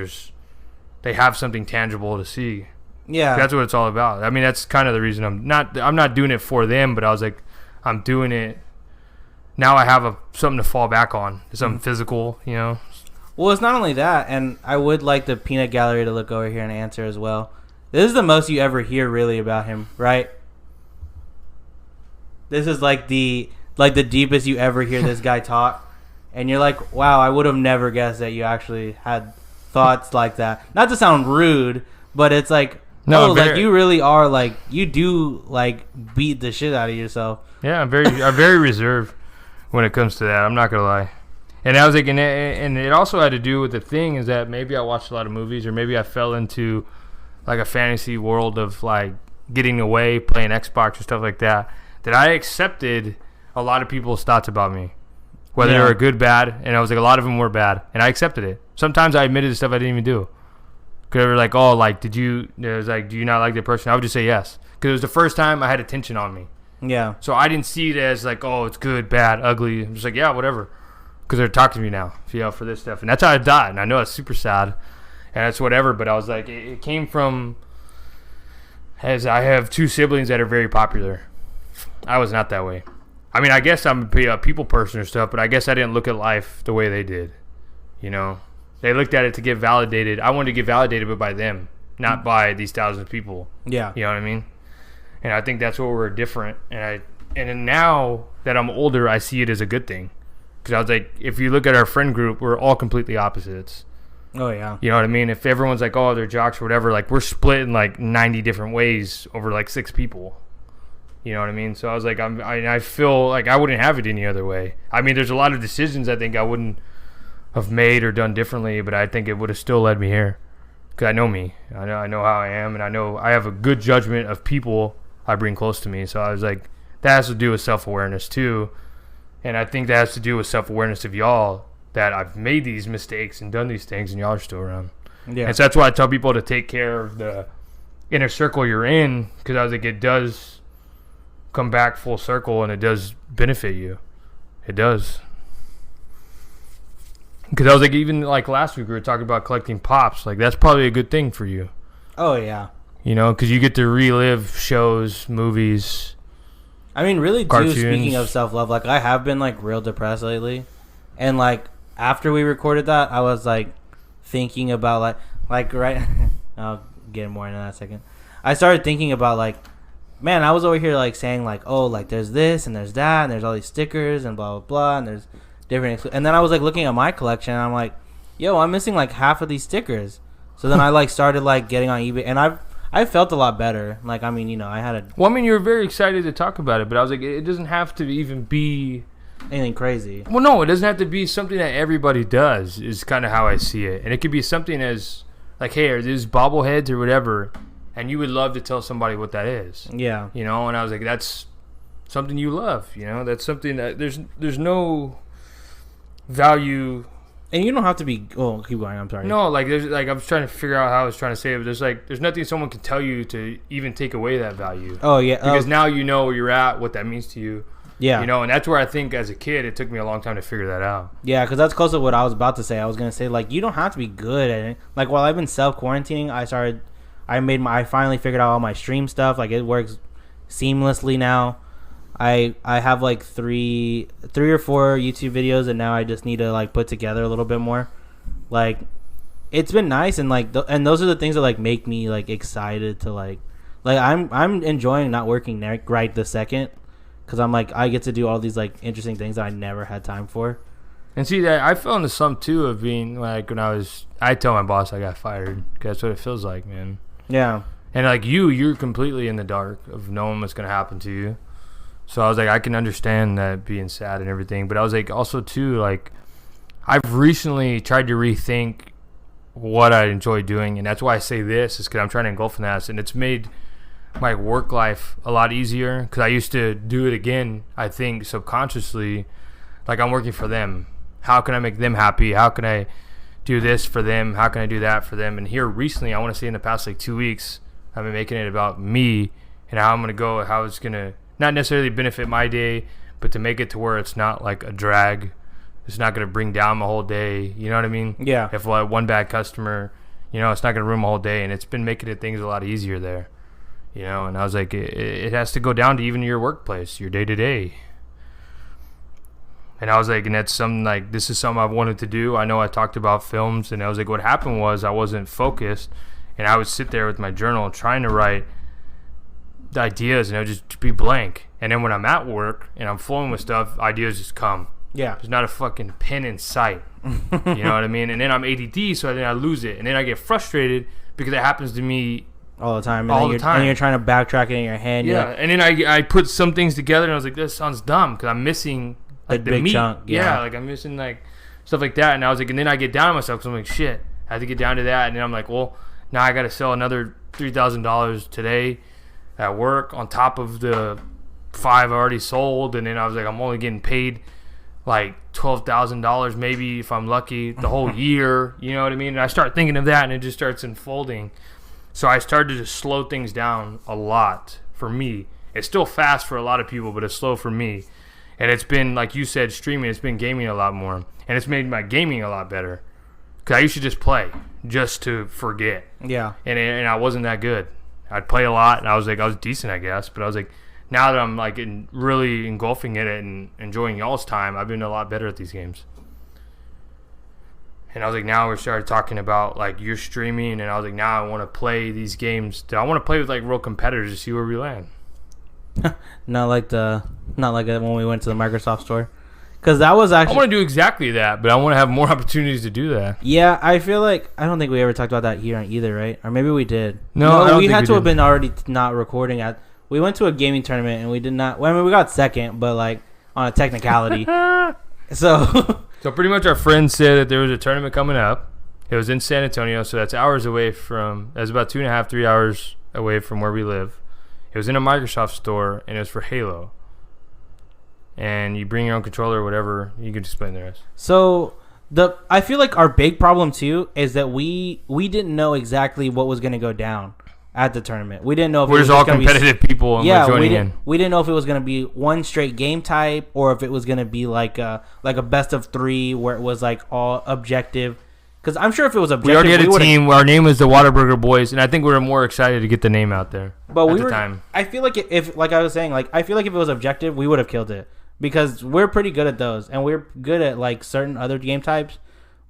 they have something tangible to see. Yeah, that's what it's all about. I mean, that's kind of the reason I'm not doing it for them, but I was like, I'm doing it now. I have something to fall back on, something physical, you know. Well, it's not only that, and I would like the peanut gallery to look over here and answer as well. This is the most you ever hear really about him, right? This is like the deepest you ever hear this guy talk, and you're like, wow, I would have never guessed that you actually had thoughts like that. Not to sound rude, but it's like, no, like you really are, like, you do like beat the shit out of yourself. Yeah, I'm very reserved when it comes to that. I'm not gonna lie. And I was like, and it also had to do with the thing is that maybe I watched a lot of movies, or maybe I fell into like a fantasy world of like getting away, playing Xbox or stuff like that. That I accepted a lot of people's thoughts about me, whether they were good, bad, and I was like, a lot of them were bad, and I accepted it. Sometimes I admitted to stuff I didn't even do. Because they were like, oh, like, it was like, do you not like the person? I would just say yes. Because it was the first time I had attention on me. Yeah. So I didn't see it as like, oh, it's good, bad, ugly. I'm just like, yeah, whatever. Because they're talking to me now, for this stuff. And that's how I died. And I know it's super sad. And it's whatever. But I was like, it came from, as I have two siblings that are very popular. I was not that way. I mean, I guess I'm a people person or stuff, but I guess I didn't look at life the way they did. You know? They looked at it to get validated. I wanted to get validated, but by them, not by these thousands of people. Yeah. You know what I mean? And I think that's where we're different. And then now that I'm older, I see it as a good thing. Because I was like, if you look at our friend group, we're all completely opposites. Oh, yeah. You know what I mean? If everyone's like, oh, they're jocks or whatever, like, we're split in like 90 different ways over like 6 people. You know what I mean? So I was like, I feel like I wouldn't have it any other way. I mean, there's a lot of decisions I think I wouldn't have made or done differently, but I think it would have still led me here. Because I know me. I know how I am, and I know I have a good judgment of people I bring close to me. So I was like, that has to do with self-awareness too. And I think that has to do with self-awareness of y'all, that I've made these mistakes and done these things, and y'all are still around. Yeah. And so that's why I tell people to take care of the inner circle you're in, because I was like, it does come back full circle, and it does benefit you. It does. Because I was like, even like last week we were talking about collecting pops. Like, that's probably a good thing for you. Oh, yeah. You know, because you get to relive shows, movies. I mean, really, cartoons. Too, speaking of self-love, like, I have been, like, real depressed lately. And, like, after we recorded that, I was, like, thinking about, right... I'll get more into that in a second. I started thinking about, like, man, I was over here, like, saying, like, oh, like, there's this and there's that and there's all these stickers and blah, blah, blah, and there's different... And then I was, like, looking at my collection, and I'm like, yo, I'm missing, like, half of these stickers. So then I, like, started, like, getting on eBay, and I felt a lot better. Like, I mean, you know, I had a... Well, I mean, you were very excited to talk about it, but I was like, it doesn't have to even be... anything crazy. Well, no, it doesn't have to be something that everybody does, is kind of how I see it. And it could be something as, like, hey, are these bobbleheads or whatever, and you would love to tell somebody what that is. Yeah. You know, and I was like, that's something you love, you know? That's something that there's no value... And you don't have to be... Oh, keep going. I'm sorry. No, like, there's like I'm trying to figure out how I was trying to say it, but there's nothing someone can tell you to even take away that value. Oh, yeah. Because now you know where you're at, what that means to you. Yeah. You know, and that's where I think as a kid, it took me a long time to figure that out. Yeah, because that's close to what I was about to say. I was going to say, like, you don't have to be good at it. Like, while I've been self-quarantining, I finally figured out all my stream stuff. Like, it works seamlessly now. I have like three or four YouTube videos, and now I just need to like put together a little bit more. Like, it's been nice, and like and those are the things that like make me like excited to like I'm enjoying not working right this second, because I'm like I get to do all these like interesting things that I never had time for. And see, that I fell into some too of being like when I tell my boss I got fired, because that's what it feels like, man. Yeah. And like you're completely in the dark of knowing what's gonna happen to you. So I was like, I can understand that being sad and everything, but I was like, also too, like, I've recently tried to rethink what I enjoy doing, and that's why I say this, is because I'm trying to engulf in that, and it's made my work life a lot easier, because I used to do it again, I think, subconsciously, like I'm working for them. How can I make them happy? How can I do this for them? How can I do that for them? And here recently, I want to say in the past like 2 weeks, I've been making it about me and how I'm going to go, how it's going to not necessarily benefit my day, but to make it to where it's not like a drag. It's not going to bring down my whole day. You know what I mean? Yeah. If like one bad customer, you know, it's not going to ruin my whole day. And it's been making it things a lot easier there. You know, and I was like, it has to go down to even your workplace, your day to day. And I was like, and that's something like, this is something I've wanted to do. I know I talked about films, and I was like, what happened was I wasn't focused, and I would sit there with my journal trying to write the ideas, and it would just be blank. And then when I'm at work and I'm flowing with stuff, ideas just come. Yeah. There's not a fucking pen in sight. You know what I mean? And then I'm ADD, so then I lose it. And then I get frustrated because it happens to me all the time. And And you're trying to backtrack it in your head. Yeah. And then I put some things together, and I was like, this sounds dumb, because I'm missing like the big meat. chunk. Yeah. Like I'm missing like stuff like that. And I was like, and then I get down on myself, because I'm like, shit, I have to get down to that. And then I'm like, well, now I got to sell another $3,000 today at work on top of the 5 I already sold. And then I was like, I'm only getting paid like $12,000 maybe if I'm lucky the whole year. You know what I mean? And I start thinking of that, and it just starts unfolding. So I started to slow things down a lot for me. It's still fast for a lot of people, but it's slow for me. And it's been, like you said, streaming. It's been gaming a lot more, and it's made my gaming a lot better, because I used to just play just to forget. Yeah. And I wasn't that good. I'd play a lot, and I was decent, I guess. But I was like, now that I'm like really engulfing in it and enjoying y'all's time, I've been a lot better at these games. And I was like, now we started talking about like you're streaming, and I was like, now I want to play these games. I want to play with like real competitors to see where we land. not like when we went to the Microsoft store, because that was actually. I want to do exactly that, but I want to have more opportunities to do that. Yeah, I feel like I don't think we ever talked about that here either, right? Or maybe we did. No, we had to have been already not recording at. We went to a gaming tournament, and we did not. Well, I mean, we got second, but like on a technicality. So pretty much our friends said that there was a tournament coming up. It was in San Antonio, so that's hours away from. That's about 2.5, 3 hours away from where we live. It was in a Microsoft store, and it was for Halo. And you bring your own controller or whatever. You can explain the rest. So I feel like our big problem too is that we didn't know exactly what was going to go down at the tournament. We didn't know if we're just all competitive people, and we're joining in. We didn't know if it was going to be one straight game type, or if it was going to be like a best of 3 where it was like all objective. Because I'm sure if it was objective, we already had a team. Our name was the Whataburger Boys, and I think we were more excited to get the name out there. But at the time. I feel like if like I was saying, like I feel like if it was objective, we would have killed it, because we're pretty good at those, and we're good at like certain other game types,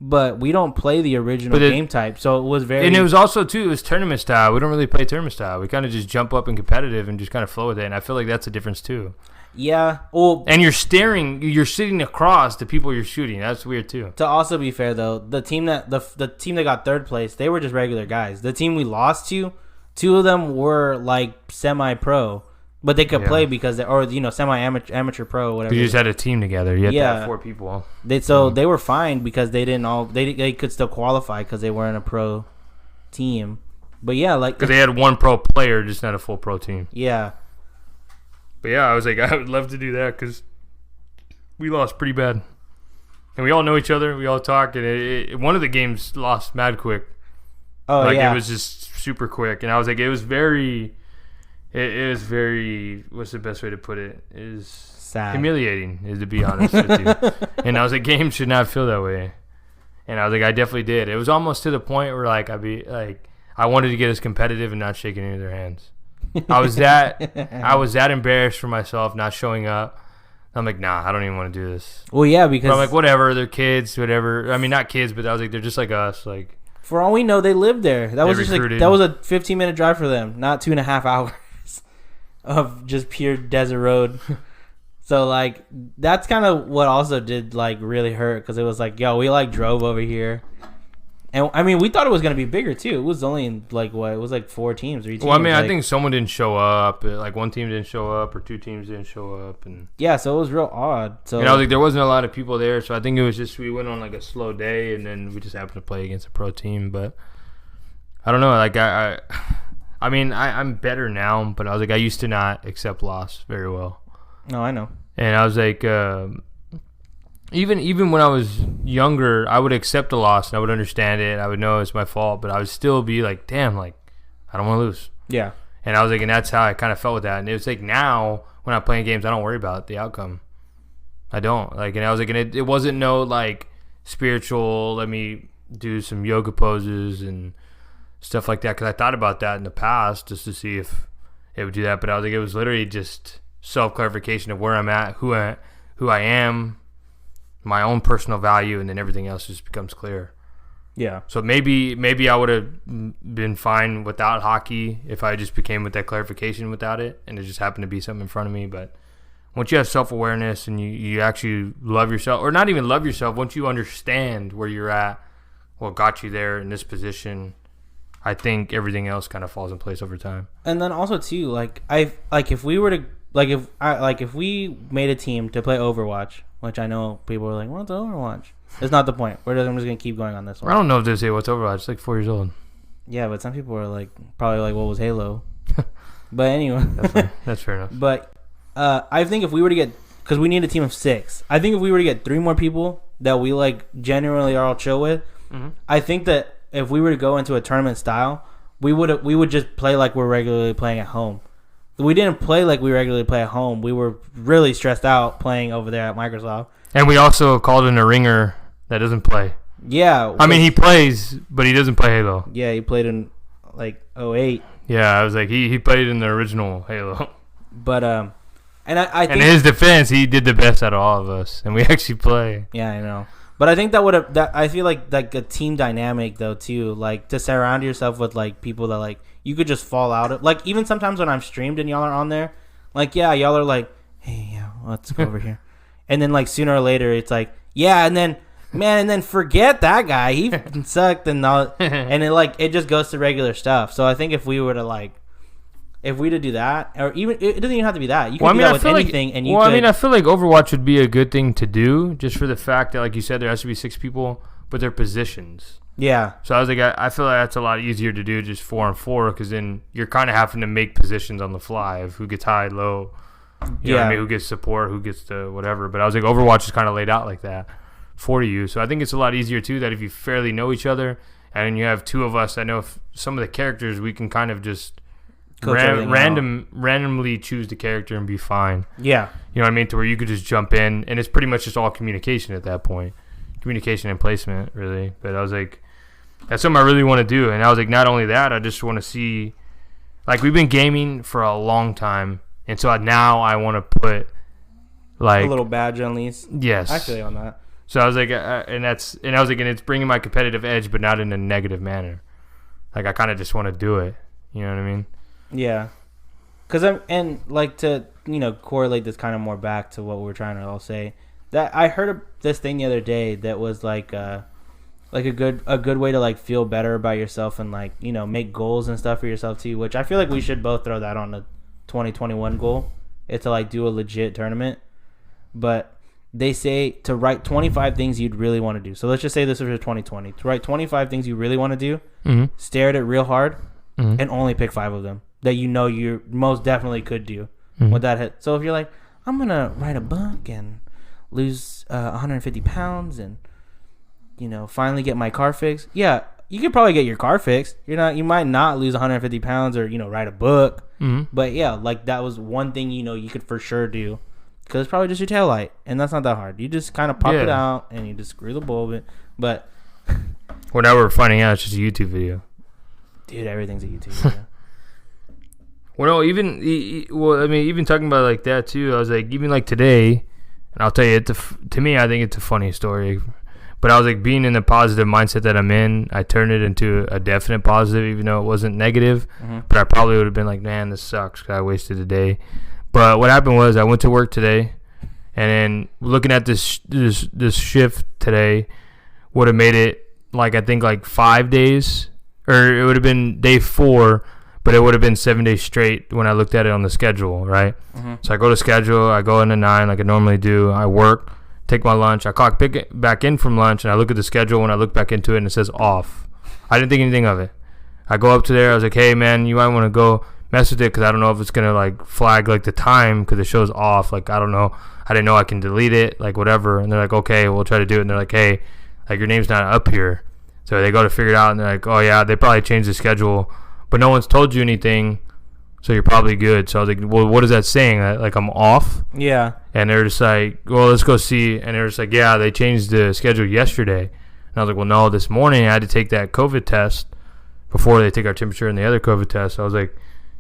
but we don't play the original game type. So it was very. And it was also too. It was tournament style. We don't really play tournament style. We kind of just jump up in competitive and just kind of flow with it. And I feel like that's a difference too. Yeah. Well, and you're sitting across the people you're shooting. That's weird too. To also be fair though, the team that got third place, they were just regular guys. The team we lost to, 2 of them were like semi-pro, but they could play because semi-amateur pro, whatever. You just had a team together. You had to have 4 people. They were fine because they didn't all they could still qualify because they weren't a pro team. But yeah, like because they had 1 pro player, just not a full pro team. Yeah. But yeah, I was like, I would love to do that because we lost pretty bad. And we all know each other. We all talk. And one of the games lost mad quick. Oh, yeah. It was just super quick. And I was like, it was very, what's the best way to put it? Is sad. Humiliating, to be honest with you. And I was like, games should not feel that way. And I was like, I definitely did. It was almost to the point where like I wanted to get as competitive and not shake any of their hands. I was that embarrassed for myself not showing up. I'm like, nah, I don't even want to do this. Well, yeah, because but I'm like, whatever, they're kids, whatever. I mean, not kids, but I was like, they're just like us. Like, for all we know, they lived there. That was just recruited. like that was a 15-minute drive for them, not 2.5 hours of just pure desert road. So like that's kind of what also did like really hurt, because it was like, yo, we like drove over here. And I mean, we thought it was gonna be bigger too. It was only like what? It was like 4 teams, 3 teams. Well, I mean, like, I think someone didn't show up. Like one team didn't show up, or 2 teams didn't show up, and yeah, so it was real odd. So you know, like there wasn't a lot of people there. So I think it was just we went on like a slow day, and then we just happened to play against a pro team. But I don't know. Like I mean, I'm better now, but I was like, I used to not accept loss very well. No, I know. And I was like, even when I was younger, I would accept a loss and I would understand it. I would know it's my fault, but I would still be like, damn, like, I don't want to lose. Yeah. And I was like, and that's how I kind of felt with that. And it was like, now when I'm playing games, I don't worry about the outcome. I don't. Like, and I was like, and it wasn't no like spiritual, let me do some yoga poses and stuff like that. Cause I thought about that in the past just to see if it would do that. But I was like, it was literally just self-clarification of where I'm at, who I am, my own personal value, and then everything else just becomes clear. Yeah. So maybe I would have been fine without hockey if I just became with that clarification without it, and it just happened to be something in front of me. But once you have self-awareness and you actually love yourself, or not even love yourself, once you understand where you're at, what got you there in this position, I think everything else kind of falls in place over time. And then also too, if we were to if we made a team to play Overwatch, which I know people are like, what's Overwatch? That's not the point. I'm just gonna keep going on this one. I don't know if they say what's Overwatch. It's like 4 years old. Yeah, but some people are like, probably like, what was Halo? But anyway, that's fair enough. But I think if we were to get, because we need a team of 6, I think if we were to get 3 more people that we like genuinely are all chill with, I think that if we were to go into a tournament style, we would just play like we're regularly playing at home. We didn't play like we regularly play at home. We were really stressed out playing over there at Microsoft. And we also called in a ringer that doesn't play. Yeah. I mean, he plays, but he doesn't play Halo. Yeah, he played in like 08. Yeah, I was like, he played in the original Halo. But and I think in his defense, he did the best out of all of us, and we actually play. Yeah, I know. But I think that I feel like a team dynamic though too, like to surround yourself with like people that like you could just fall out of. Like even sometimes when I'm streamed and y'all are on there, like yeah, y'all are like, hey, yeah, let's go over here, and then like sooner or later it's like yeah, and then man, and then forget that guy, he sucked and all, and it just goes to regular stuff. So I think if we were to do that, or even it doesn't even have to be that. You can do that with anything, and you. Well, I mean, I feel like Overwatch would be a good thing to do, just for the fact that, like you said, there has to be 6 people, but they're positions. Yeah. So I was like, I feel like that's a lot easier to do, just 4-on-4, because then you're kind of having to make positions on the fly of who gets high, low. You know what I mean? Who gets support, who gets the whatever. But I was like, Overwatch is kind of laid out like that for you. So I think it's a lot easier too that if you fairly know each other, and you have 2 of us, I know if some of the characters we can kind of just randomly choose the character and be fine. Yeah. You know what I mean? To where you could just jump in, and it's pretty much just all communication at that point. Communication and placement, really. But I was like, that's something I really want to do. And I was like, not only that, I just want to see, like, we've been gaming for a long time, and so now I want to put like a little badge on these. Yes. Actually on that. So I was like, and I was like, and it's bringing my competitive edge, but not in a negative manner. Like, I kind of just want to do it. You know what I mean? Yeah, because and like to correlate this kind of more back to what we're trying to all say, that I heard this thing the other day that was like a good way to like feel better about yourself and like make goals and stuff for yourself too. Which I feel like we should both throw that on the 2021 goal. It's to like do a legit tournament, but they say to write 25 things you'd really want to do. So let's just say this is for 2020. To write 25 things you really want to do, stare at it real hard, and only pick 5 of them that you most definitely could do with that hit. So if you're like, I'm gonna write a book and lose 150 pounds and finally get my car fixed. Yeah, you could probably get your car fixed. You might not lose 150 pounds or write a book. But yeah, like that was one thing you could for sure do, because it's probably just your taillight, and that's not that hard. You just kind of pop it out and you just screw the bulb. But well, now we're finding out it's just a YouTube video. Dude, everything's a YouTube video. Well, no, even talking about it like that too. I was like, even like today, and I'll tell you, to me, I think it's a funny story. But I was like, being in the positive mindset that I'm in, I turned it into a definite positive, even though it wasn't negative. Mm-hmm. But I probably would have been like, man, this sucks because I wasted a day. But what happened was I went to work today, and then looking at this shift today would have made it like, I think like 5 days, or it would have been day 4, but it would have been 7 days straight when I looked at it on the schedule, right? Mm-hmm. So I go to schedule, I go into 9 like I normally do, I work, take my lunch, I clock back in from lunch, and I look at the schedule. When I look back into it, and it says off. I didn't think anything of it. I go up to there, I was like, hey man, you might want to go mess with it, because I don't know if it's going to like flag like the time, because it shows off. Like, I don't know, I didn't know I can delete it, like whatever. And they're like, okay, we'll try to do it. And they're like, hey, like your name's not up here. So they go to figure it out, and they're like, oh yeah, they probably changed the schedule, but no one's told you anything, so you're probably good. So I was like, well, what is that saying? Like I'm off? Yeah. And they're just like, well, let's go see. And they're just like, yeah, they changed the schedule yesterday. And I was like, well, no, this morning I had to take that COVID test before they take our temperature and the other COVID test. So I was like,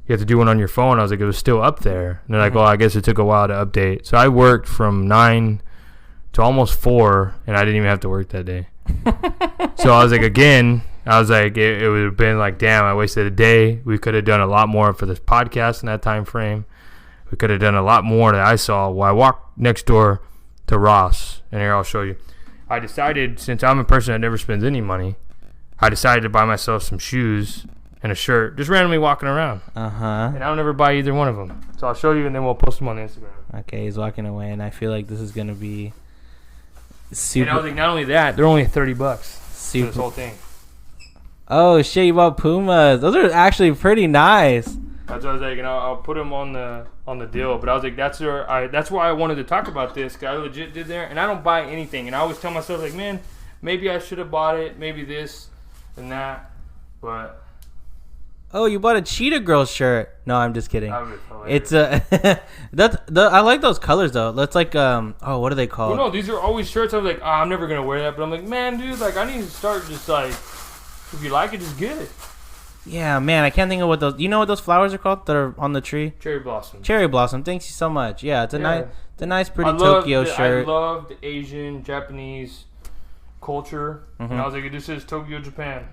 you have to do one on your phone. I was like, it was still up there. And they're like, well, I guess it took a while to update. So I worked from 9 to almost 4, and I didn't even have to work that day. So I was like, again, I was like, it would have been like, damn, I wasted a day. We could have done a lot more for this podcast in that time frame. We could have done a lot more that I saw. Well, I walked next door to Ross, and here I'll show you. I decided, since I'm a person that never spends any money, I decided to buy myself some shoes and a shirt, just randomly walking around. And I don't ever buy either one of them. So I'll show you, and then we'll post them on Instagram. Okay, he's walking away, and I feel like this is going to be super. And I was like, not only that, they're only $30 for this whole thing. Oh shit, you bought Pumas. Those are actually pretty nice. That's what I was like, and I'll put them on the deal. But I was like, that's why I wanted to talk about this, because I legit did there, and I don't buy anything. And I always tell myself, like, man, maybe I should have bought it, maybe this and that. But oh, you bought a Cheetah Girl shirt. No, I'm just kidding. It's I like those colors though. That's like oh, what are they called? Well, no, these are always shirts. I was like, oh, I'm never gonna wear that. But I'm like, man, dude, like I need to start just like, if you like it, just get it. Yeah, man, I can't think of what those. You know what those flowers are called that are on the tree? Cherry blossom. Cherry blossom. Thanks you so much. Yeah, it's a nice, pretty Tokyo shirt. I love the Asian, Japanese culture, and I was like, this is Tokyo, Japan.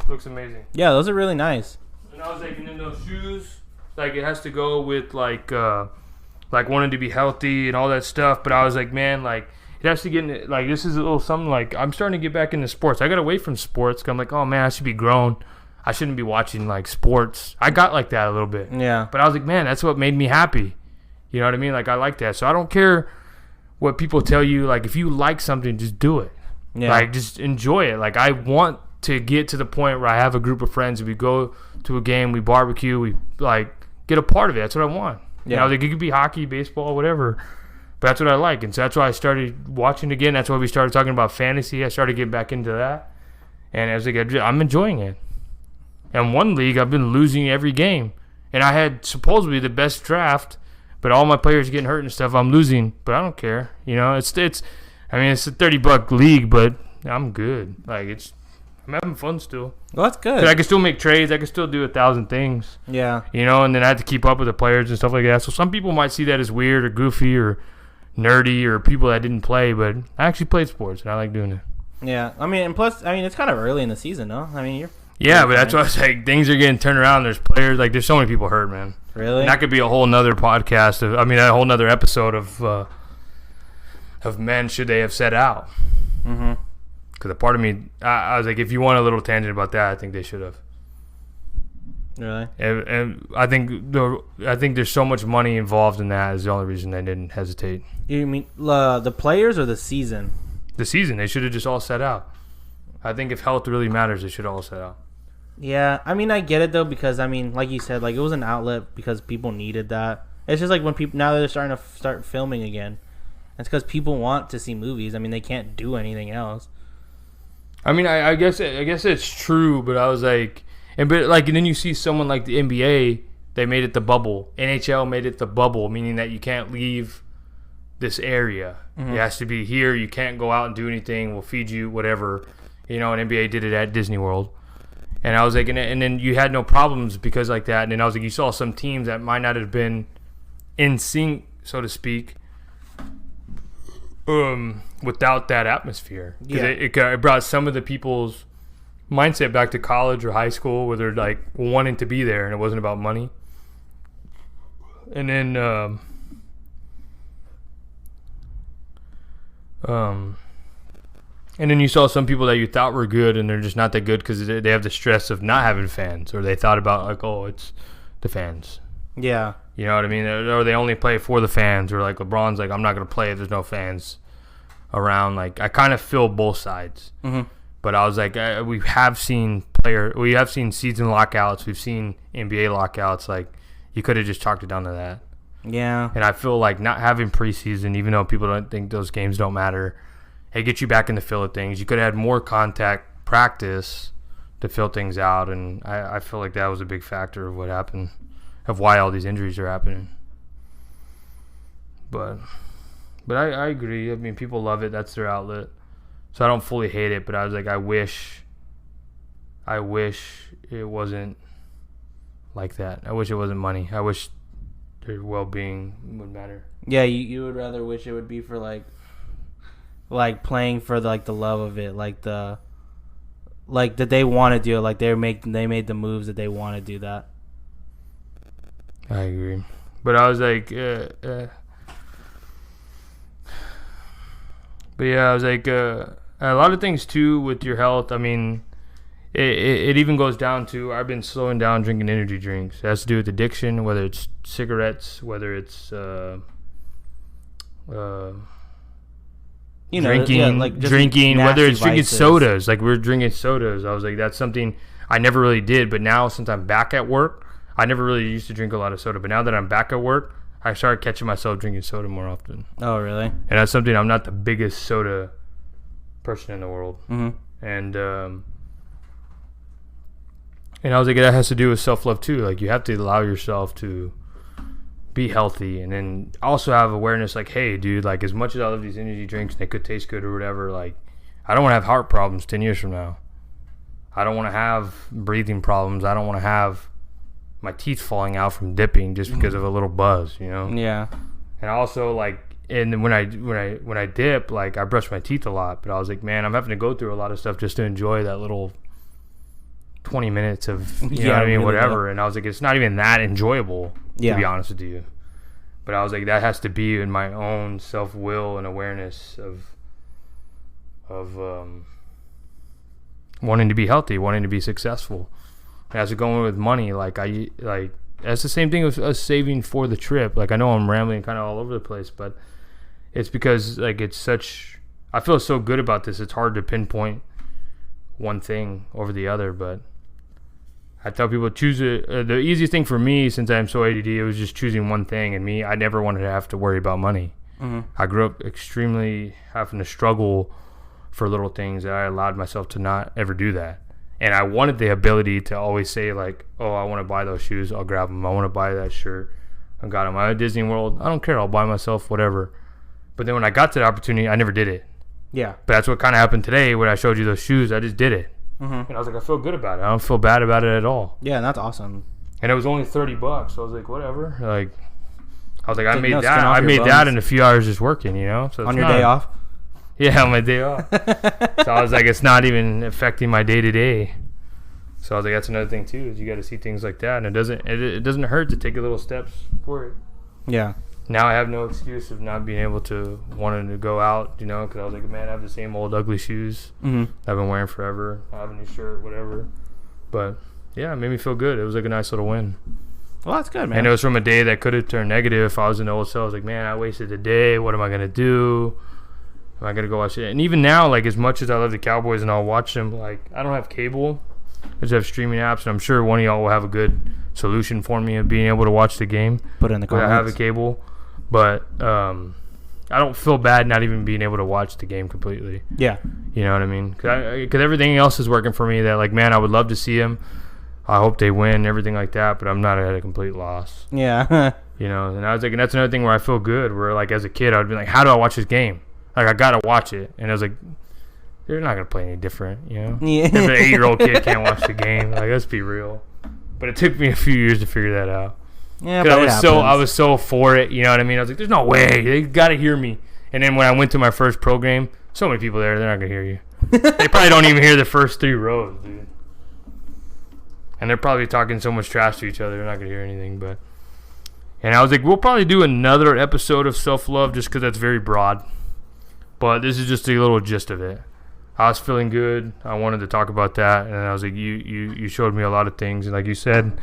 Looks amazing. Yeah, those are really nice. And I was like, and then those shoes, like it has to go with like wanting to be healthy and all that stuff. But I was like, man, like it has to get in, like this is a little something. Like I'm starting to get back into sports. I got away from sports. 'Cause I'm like, oh man, I should be grown. I shouldn't be watching like sports. I got like that a little bit. Yeah. But I was like, man, that's what made me happy. You know what I mean? Like I like that. So I don't care what people tell you. Like if you like something, just do it. Yeah. Like just enjoy it. Like I want to get to the point where I have a group of friends and we go to a game, we barbecue, we like get a part of it. That's what I want. Yeah. You know, like it could be hockey, baseball, whatever. But that's what I like. And so that's why I started watching again. That's why we started talking about fantasy. I started getting back into that. And I was like, I'm enjoying it. And one league, I've been losing every game. And I had supposedly the best draft, but all my players getting hurt and stuff. I'm losing, but I don't care. You know, it's a $30 league, but I'm good. Like I'm having fun still. Well, that's good. 'Cause I can still make trades. I can still do 1,000 things. Yeah. You know, and then I have to keep up with the players and stuff like that. So some people might see that as weird or goofy or nerdy or people that didn't play, but I actually played sports and I like doing it. Yeah. I mean, and plus, it's kind of early in the season, no? I mean, yeah, but that's why I was like, things are getting turned around. There's players, like, there's so many people hurt, man. Really? And that could be a whole nother podcast a whole nother episode of men should they have set out. Mm-hmm. Because a part of me, I was like, if you want a little tangent about that, I think they should have. Really? And I think there's so much money involved in that is the only reason they didn't hesitate. You mean the players or the season? The season. They should have just all set out. I think if health really matters, they should all set out. Yeah, I mean, I get it though, because I mean, like you said, like it was an outlet because people needed that. It's just like when people now they're starting to start filming again. It's because people want to see movies. I mean, they can't do anything else. I mean, I guess it's true, but I was like, and then you see someone like the NBA, they made it the bubble. NHL made it the bubble, meaning that you can't leave this area. Mm-hmm. It has to be here. You can't go out and do anything. We'll feed you whatever. You know, and NBA did it at Disney World. And I was like, and then you had no problems because like that. And then I was like, you saw some teams that might not have been in sync, so to speak, without that atmosphere. Because it brought some of the people's mindset back to college or high school where they're like wanting to be there and it wasn't about money. And then, and then you saw some people that you thought were good and they're just not that good because they have the stress of not having fans, or they thought about like, oh, it's the fans. Yeah. You know what I mean? Or they only play for the fans, or like LeBron's like, I'm not going to play if there's no fans around. Like, I kind of feel both sides. Mm-hmm. But I was like, we have seen season lockouts. We've seen NBA lockouts. Like, you could have just chalked it down to that. Yeah. And I feel like not having preseason, even though people don't think those games don't matter, it gets you back in the feel of things. You could have had more contact practice to fill things out, and I feel like that was a big factor of what happened, of why all these injuries are happening. But I agree. I mean, people love it. That's their outlet. So I don't fully hate it, but I was like, I wish it wasn't like that. I wish it wasn't money. I wish their well-being would matter. Yeah, you would rather wish it would be for like playing for like the love of it, like that they want to do it, like they made the moves that they want to do that. I agree, but I was like, but yeah, I was like, a lot of things too with your health. I mean, it even goes down to, I've been slowing down drinking energy drinks. It has to do with addiction, whether it's cigarettes, whether it's drinking, whether it's drinking sodas. Like, we're drinking sodas. I was like, that's something I never really did, but now since I'm back at work, I never really used to drink a lot of soda, but now that I'm back at work, I started catching myself drinking soda more often. Oh, really? And that's something, I'm not the biggest soda person in the world. Mm-hmm. And I was like, that has to do with self-love too. Like, you have to allow yourself to be healthy, and then also have awareness, like, hey, dude, like, as much as I love these energy drinks and they could taste good or whatever, like, I don't want to have heart problems 10 years from now. I don't want to have breathing problems. I don't want to have my teeth falling out from dipping just because of a little buzz, you know? Yeah. And also, like, and when I dip, like, I brush my teeth a lot, but I was like, man, I'm having to go through a lot of stuff just to enjoy that little 20 minutes of, you know what I mean, really, whatever. And I was like, it's not even that enjoyable, to be honest with you. But I was like, that has to be in my own self-will and awareness of wanting to be healthy, wanting to be successful. And as we're going with money, that's the same thing with us saving for the trip. Like, I know I'm rambling kind of all over the place, but it's because, like, I feel so good about this. It's hard to pinpoint one thing over the other, but I tell people, choose the easiest thing for me, since I'm so ADD, it was just choosing one thing. And I never wanted to have to worry about money. Mm-hmm. I grew up extremely having to struggle for little things, that I allowed myself to not ever do that. And I wanted the ability to always say, like, oh, I want to buy those shoes, I'll grab them. I want to buy that shirt, I got them. I'm at Disney World, I don't care, I'll buy myself whatever. But then when I got to the opportunity, I never did it. Yeah. But that's what kind of happened today when I showed you those shoes. I just did it. Mm-hmm. And I was like, I feel good about it. I don't feel bad about it at all. Yeah, and that's awesome. And it was only $30. So I was like, whatever. Like, I was like, I made that in a few hours just working, you know? So on your day off? Yeah, on my day off. So I was like, it's not even affecting my day-to-day. So I was like, that's another thing too, is you got to see things like that. And it doesn't hurt to take a little steps for it. Yeah. Now I have no excuse of not being able to wanting to go out, you know, because I was like, man, I have the same old ugly shoes I've been wearing forever. I have a new shirt, whatever. But yeah, it made me feel good. It was like a nice little win. Well, that's good, man. And it was from a day that could have turned negative if I was in the old cell. I was like, man, I wasted the day. What am I going to do? Am I going to go watch it? And even now, like, as much as I love the Cowboys and I'll watch them, like, I don't have cable. I just have streaming apps, and I'm sure one of y'all will have a good solution for me of being able to watch the game. Put it in the comments. I have a cable. But I don't feel bad not even being able to watch the game completely. Yeah. You know what I mean? Because everything else is working for me that, like, man, I would love to see them. I hope they win, everything like that, but I'm not at a complete loss. Yeah. You know, and I was like, and that's another thing where I feel good, where, like, as a kid, I would be like, how do I watch this game? Like, I got to watch it. And I was like, they're not gonna play any different, you know. Yeah. If an 8-year-old kid can't watch the game, like, let's be real. But it took me a few years to figure that out. Yeah, but I was so for it, you know what I mean? I was like, there's no way, they gotta hear me. And then when I went to my first pro game, so many people there, they're not gonna hear you. They probably don't even hear the first 3 rows, dude. And they're probably talking so much trash to each other, they're not gonna hear anything. And I was like, we'll probably do another episode of self-love just because that's very broad. But this is just a little gist of it. I was feeling good. I wanted to talk about that. And I was like, you showed me a lot of things. And like you said,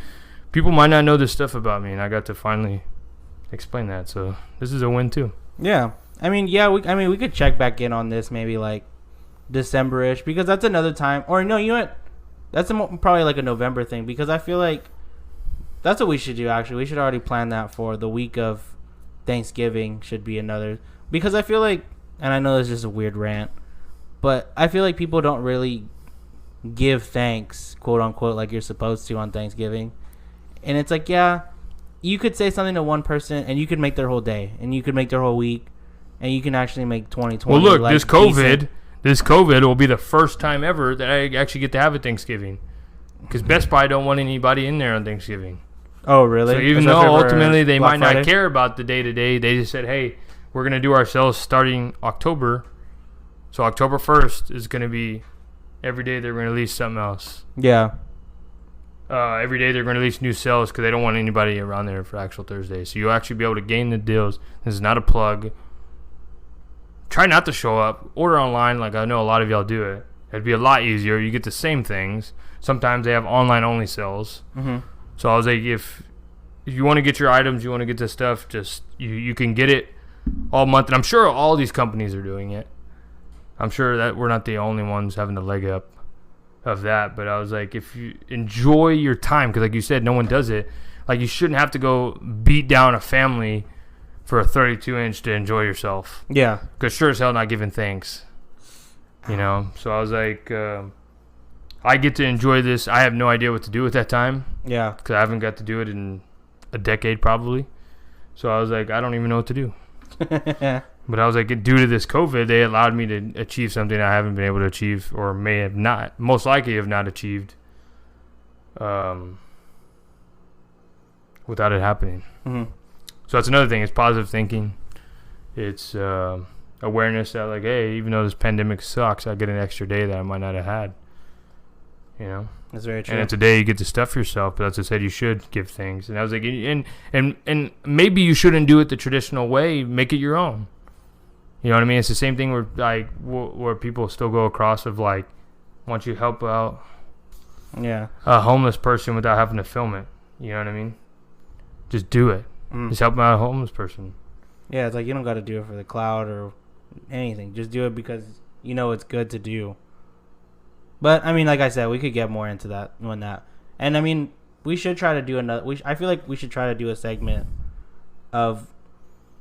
people might not know this stuff about me. And I got to finally explain that. So this is a win too. Yeah. We could check back in on this maybe like December-ish. Because that's another time. Or no, you know what? That's probably like a November thing. Because I feel like that's what we should do, actually. We should already plan that for the week of Thanksgiving should be another. Because I feel like, and I know this is just a weird rant, but I feel like people don't really give thanks, quote unquote, like you're supposed to on Thanksgiving. And it's like, yeah, you could say something to one person and you could make their whole day. And you could make their whole week. And you can actually make 2020. Well, look, like, this COVID will be the first time ever that I actually get to have a Thanksgiving. Because Best Buy don't want anybody in there on Thanksgiving. Oh, really? So even though ultimately they might not care about the day-to-day, they just said, hey, we're going to do our sales starting October. So October 1st is going to be every day they're going to release something else. Yeah. Every day they're going to release new sales because they don't want anybody around there for actual Thursday. So you'll actually be able to gain the deals. This is not a plug. Try not to show up. Order online like I know a lot of y'all do it. It'd be a lot easier. You get the same things. Sometimes they have online-only sales. Mm-hmm. So I was like, if you want to get your items, you want to get this stuff, just you can get it all month. And I'm sure all these companies are doing it. I'm sure that we're not the only ones having the leg up of that. But I was like, if you enjoy your time, because like you said, no one does it. Like you shouldn't have to go beat down a family for a 32-inch to enjoy yourself. Yeah. Because sure as hell not giving thanks. You know? So I was like, I get to enjoy this. I have no idea what to do at that time. Yeah. Because I haven't got to do it in a decade probably. So I was like, I don't even know what to do. But I was like, due to this COVID, they allowed me to achieve something I haven't been able to achieve or may have not, most likely have not achieved without it happening. Mm-hmm. So that's another thing. It's positive thinking. It's awareness that like, hey, even though this pandemic sucks, I get an extra day that I might not have had. You know, that's very true. And it's a day you get to stuff yourself, but as I said, you should give things. And I was like, and maybe you shouldn't do it the traditional way. Make it your own. You know what I mean? It's the same thing where like where people still go across of like, once you help out, a homeless person without having to film it. You know what I mean? Just do it. Just help out a homeless person. Yeah, it's like you don't got to do it for the clout or anything. Just do it because you know it's good to do. But I mean, like I said, we could get more into that when that. And I mean, we should try to do another. I feel like we should try to do a segment of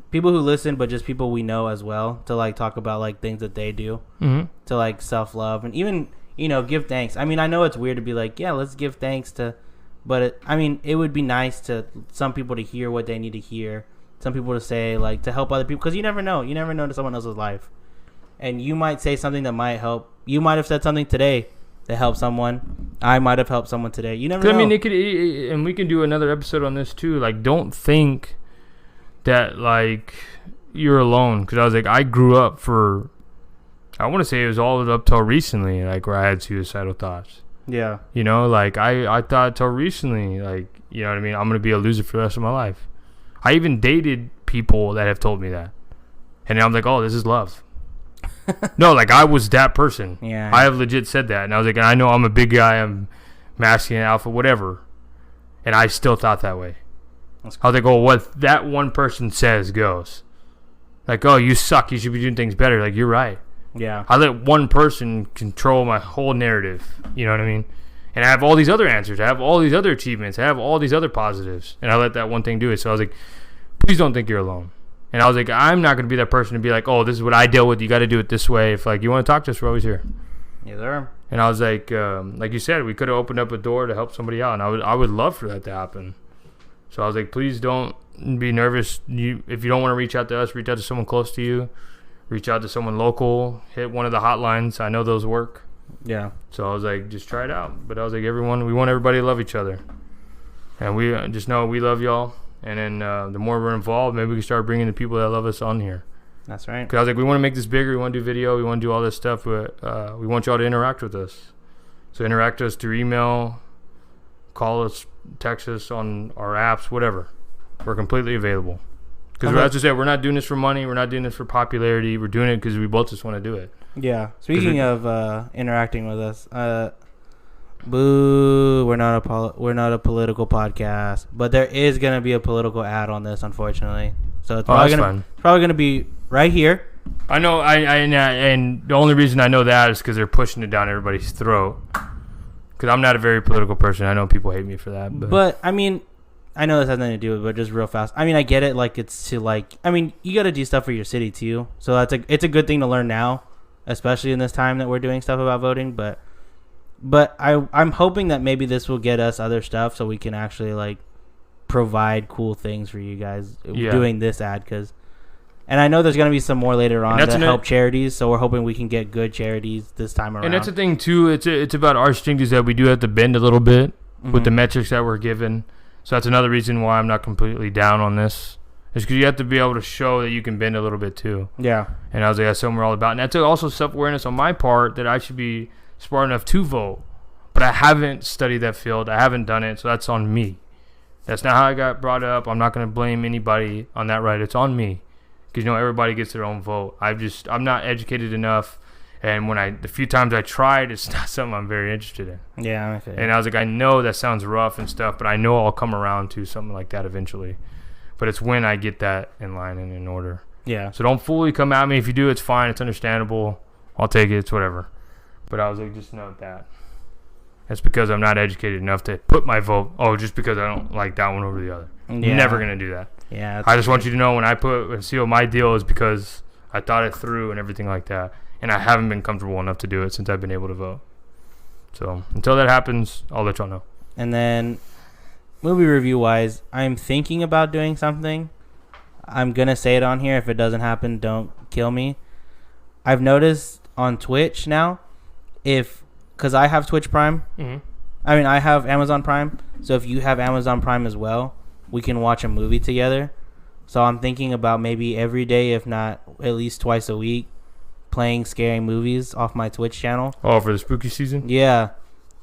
people who listen, but just people we know as well, to like talk about like things that they do, to like self-love and even give thanks. I mean, I know it's weird to be like, yeah, let's give thanks to, but it would be nice to some people to hear what they need to hear, some people to say like to help other people, because you never know to someone else's life. And you might say something that might help. You might have said something today that helped someone. I might have helped someone today. You never know. I mean, it could, and we can do another episode on this too. Like, don't think that like you're alone. Because I was like, I grew up I want to say it was all up till recently, like where I had suicidal thoughts. Yeah. Like I thought till recently, like, you know what I mean? I'm gonna be a loser for the rest of my life. I even dated people that have told me that, and I'm like, oh, this is love. No, like I was that person. Yeah. I have legit said that. And I was like, I know I'm a big guy, I'm masculine, alpha, whatever. And I still thought that way. I was like, oh, what that one person says goes. Like, oh, you suck, you should be doing things better. Like, you're right. Yeah. I let one person control my whole narrative. You know what I mean? And I have all these other answers. I have all these other achievements. I have all these other positives. And I let that one thing do it. So I was like, please don't think you're alone. And I was like, I'm not going to be that person to be like, oh, this is what I deal with. You got to do it this way. If like you want to talk to us, we're always here. Yeah, there. And I was like you said, we could have opened up a door to help somebody out, and I would love for that to happen. So I was like, please don't be nervous. If you don't want to reach out to us, reach out to someone close to you. reach out to someone local, hit one of the hotlines. I know those work. Yeah. So I was like, just try it out. But I was like, we want everybody to love each other. And we just know we love y'all. And then the more we're involved, maybe we can start bringing the people that love us on here. That's right. Because I was like, we want to make this bigger. We want to do video. We want to do all this stuff. But we want y'all to interact with us. So interact with us through email, call us, text us on our apps, whatever. We're completely available. Because as I said, we're not doing this for money. We're not doing this for popularity. We're doing it because we both just want to do it. Yeah. Speaking of interacting with us, boo! We're not a political podcast, but there is gonna be a political ad on this, unfortunately. So it's probably gonna be right here. I know. And the only reason I know that is because they're pushing it down everybody's throat. Because I'm not a very political person. I know people hate me for that. But I mean, I know this has nothing to do with it, but just real fast. I mean, I get it. Like, it's to, like, I mean, you got to do stuff for your city, too. So it's a good thing to learn now, especially in this time that we're doing stuff about voting. But I'm hoping that maybe this will get us other stuff so we can actually, like, provide cool things for you guys doing this ad. And I know there's going to be some more later on that help charities, so we're hoping we can get good charities this time around. And that's the thing, too. It's about our strength is that we do have to bend a little bit with the metrics that we're given. So that's another reason why I'm not completely down on this. Is because you have to be able to show that you can bend a little bit too. Yeah. And I was like, that's something we're all about. And that's also self-awareness on my part that I should be smart enough to vote. But I haven't studied that field. I haven't done it. So that's on me. That's not how I got brought up. I'm not going to blame anybody on that, right? It's on me. Because, everybody gets their own vote. I'm not educated enough. And the few times I tried, it's not something I'm very interested in. Yeah, I feel you. And I was like, I know that sounds rough and stuff, but I know I'll come around to something like that eventually. But it's when I get that in line and in order. Yeah. So don't fully come at me. If you do, it's fine. It's understandable. I'll take it. It's whatever. But I was like, just note that. That's because I'm not educated enough to put my vote, just because I don't like that one over the other. Yeah. Never going to do that. Yeah. I just want you to know when I seal my deal is because I thought it through and everything like that. And I haven't been comfortable enough to do it since I've been able to vote. So until that happens, I'll let y'all know. And then movie review-wise, I'm thinking about doing something. I'm going to say it on here. If it doesn't happen, don't kill me. I've noticed on Twitch now, because I have Twitch Prime. Mm-hmm. I mean, I have Amazon Prime. So if you have Amazon Prime as well, we can watch a movie together. So I'm thinking about maybe every day, if not at least twice a week, playing scary movies off my Twitch channel. Oh, for the spooky season? Yeah.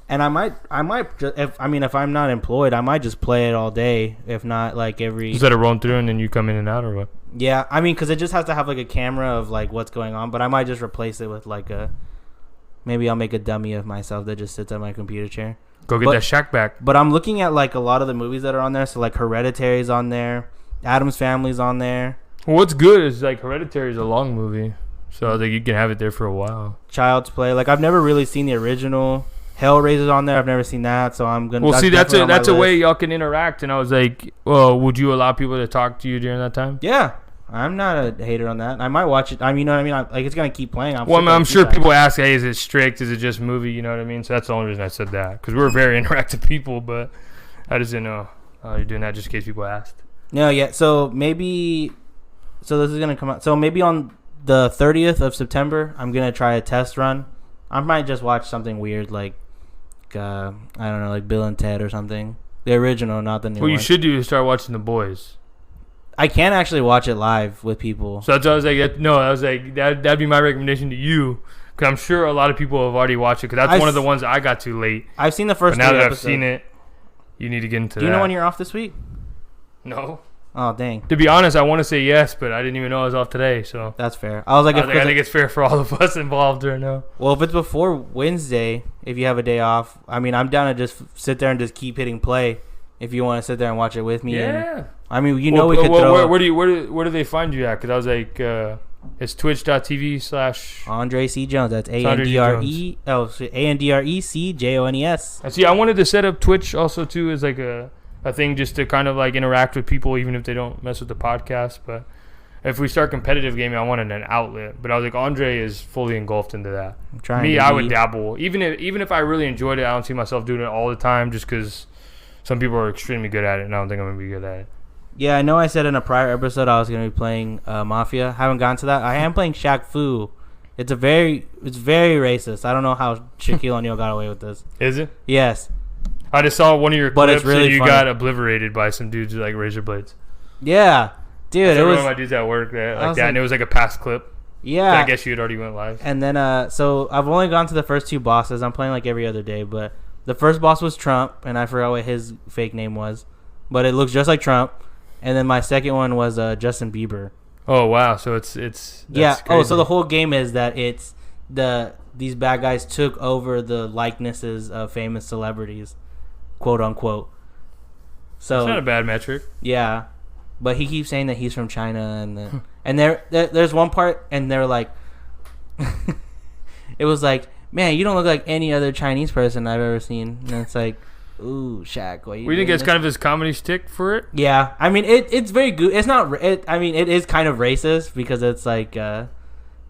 And I might if I'm not employed, I might just play it all day. If not, like every... Is that a run through and then you come in and out or what? Yeah. I mean, because it just has to have like a camera of like what's going on. But I might just replace it with like maybe I'll make a dummy of myself that just sits on my computer chair. Go get that shack back. But I'm looking at like a lot of the movies that are on there. So like Hereditary's on there. Addams Family's on there. Well, what's good is like Hereditary's a long movie. So I think you can have it there for a while. Child's Play. Like, I've never really seen the original. Hellraiser's on there. I've never seen that, so I'm going to... Well, see, that's a way y'all can interact. And I was like, well, would you allow people to talk to you during that time? Yeah. I'm not a hater on that. I might watch it. I mean, you know what I mean? Like, it's going to keep playing. I'm sure people ask, hey, is it strict? Is it just a movie? You know what I mean? So that's the only reason I said that. Because we're very interactive people, but I just didn't know you're doing that just in case people asked. No, yeah. So maybe... So this is going to come out... So maybe on... the 30th of September, I'm going to try a test run. I might just watch something weird like, I don't know, like Bill and Ted or something. The original, not the new one. What you should do is start watching The Boys. I can't actually watch it live with people. So that's what I was like, that'd be my recommendation to you. Because I'm sure a lot of people have already watched it. Because that's one of the ones I got too late. I've seen the first two episodes. Now that I've seen it, you need to get into that. Do you know when you're off this week? No. Oh, dang. To be honest, I want to say yes, but I didn't even know I was off today. So that's fair. I think it's fair for all of us involved right now. Well, if it's before Wednesday, if you have a day off, I mean, I'm down to just sit there and just keep hitting play. If you want to sit there and watch it with me. Yeah. I mean, we could throw... Where do they find you at? Because I was like, it's twitch.tv/ Andre C. Jones. That's ANDRE. Oh, ANDRECJONES. And see, I wanted to set up Twitch also, too, as like a thing just to kind of like interact with people even if they don't mess with the podcast. But if we start competitive gaming, I wanted an outlet. But I was like, Andre is fully engulfed into that. I would dabble. Even if I really enjoyed it, I don't see myself doing it all the time just because some people are extremely good at it and I don't think I'm going to be good at it. Yeah, I know I said in a prior episode I was going to be playing Mafia. Haven't gotten to that. I am playing Shaq Fu. It's very racist. I don't know how Shaquille O'Neal got away with this. Is it? Yes. I just saw one of your clips it's really and you funny. got obliterated by some dudes with like razor blades. Yeah. Dude, it was... one of my dudes at work that, like that, like, and it was like a past clip. Yeah. So I guess you had already went live. And then, so I've only gone to the first 2 bosses. I'm playing like every other day, but the first boss was Trump, and I forgot what his fake name was, but it looks just like Trump. And then my second one was Justin Bieber. Oh wow! So it's yeah. crazy. Oh, so the whole game is that it's these bad guys took over the likenesses of famous celebrities, quote unquote. So it's not a bad metric. Yeah, but he keeps saying that he's from China, and there's one part, and they're like, it was like, man, you don't look like any other Chinese person I've ever seen, and it's like, ooh, Shaq, what are you We think doing it's kind of his comedy shtick for it. Yeah, I mean it's very good. It's not. I mean it is kind of racist because it's like the.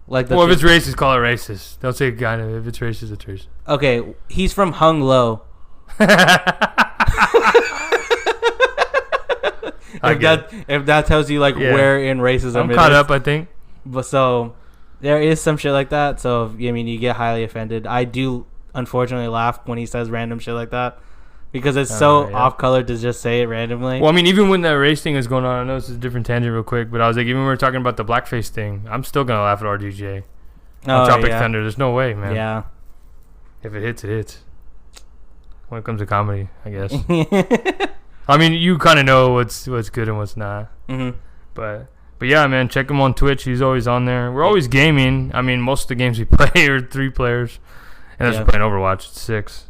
Well, if it's racist, call it racist. Don't say kind of. If it's racist, it's racist. Okay, he's from Hung Lo. If that tells you like where in racism I'm caught up, I think. But so there is some shit like that. So I mean, you get highly offended. I do unfortunately laugh when he says random shit like that because it's off color to just say it randomly. Well, I mean, even when that race thing is going on, I know this is a different tangent real quick, but I was like, even when we were talking about the blackface thing, I'm still gonna laugh at RDJ on Tropic Thunder. There's no way, man. Yeah. If it hits, it hits. When it comes to comedy, I guess. I mean, you kind of know what's good and what's not. Mm-hmm. But yeah, man, check him on Twitch. He's always on there. We're always gaming. I mean, most of the games we play are 3 players. And that's playing Overwatch. It's 6.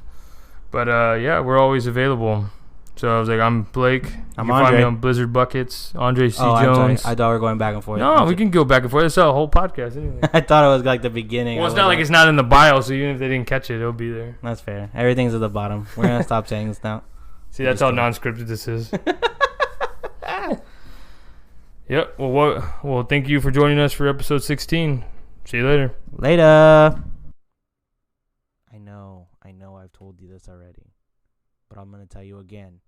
But, yeah, we're always available. So I was like, I'm Blake. You can find me on Blizzard Buckets. Andre C. Jones. I thought we were going back and forth. No, we can go back and forth. It's a whole podcast anyway. I thought it was like the beginning. Well, it's not like it's not in the bio, so even if they didn't catch it, it'll be there. That's fair. Everything's at the bottom. We're going to stop saying this now. See, that's how non-scripted this is. Yep. Well, thank you for joining us for episode 16. See you later. Later. I know I've told you this already, but I'm going to tell you again.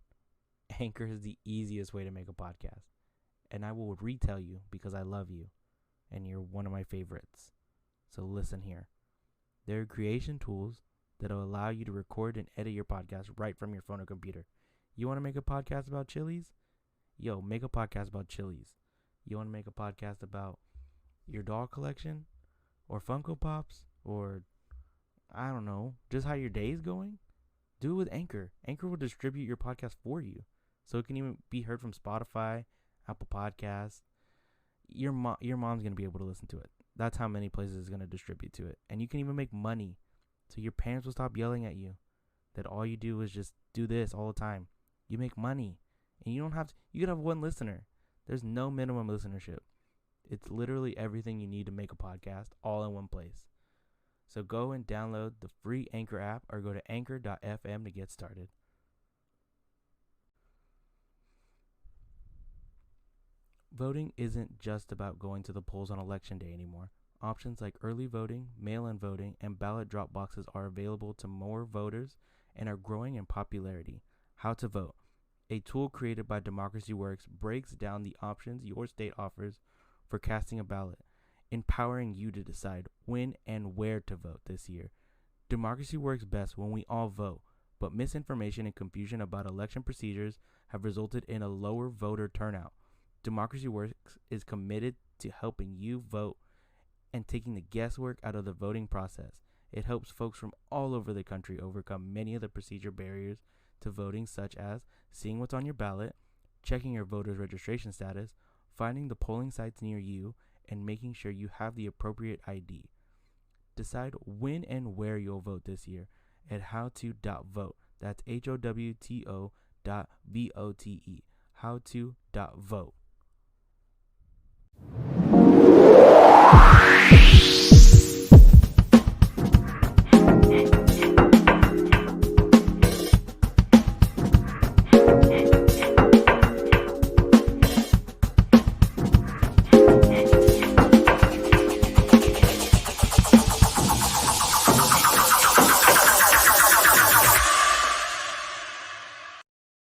Anchor is the easiest way to make a podcast, and I will retell you because I love you, and you're one of my favorites. So listen here. There are creation tools that will allow you to record and edit your podcast right from your phone or computer. You want to make a podcast about Chili's? Yo, make a podcast about Chili's. You want to make a podcast about your doll collection or Funko Pops or, I don't know, just how your day is going? Do it with Anchor. Anchor will distribute your podcast for you, so it can even be heard from Spotify, Apple Podcasts. Your mom's going to be able to listen to it. That's how many places it's going to distribute to it. And you can even make money, so your parents will stop yelling at you that all you do is just do this all the time. You make money, and you don't have to. You could have 1 listener. There's no minimum listenership. It's literally everything you need to make a podcast all in one place. So go and download the free Anchor app or go to anchor.fm to get started. Voting isn't just about going to the polls on election day anymore. Options like early voting, mail-in voting, and ballot drop boxes are available to more voters and are growing in popularity. How to vote. A tool created by Democracy Works breaks down the options your state offers for casting a ballot, empowering you to decide when and where to vote this year. Democracy works best when we all vote, but misinformation and confusion about election procedures have resulted in a lower voter turnout. Democracy Works is committed to helping you vote and taking the guesswork out of the voting process. It helps folks from all over the country overcome many of the procedure barriers to voting, such as seeing what's on your ballot, checking your voter's registration status, finding the polling sites near you, and making sure you have the appropriate ID. Decide when and where you'll vote this year at howto.vote. That's HOWTO.VOTE. Howto.vote.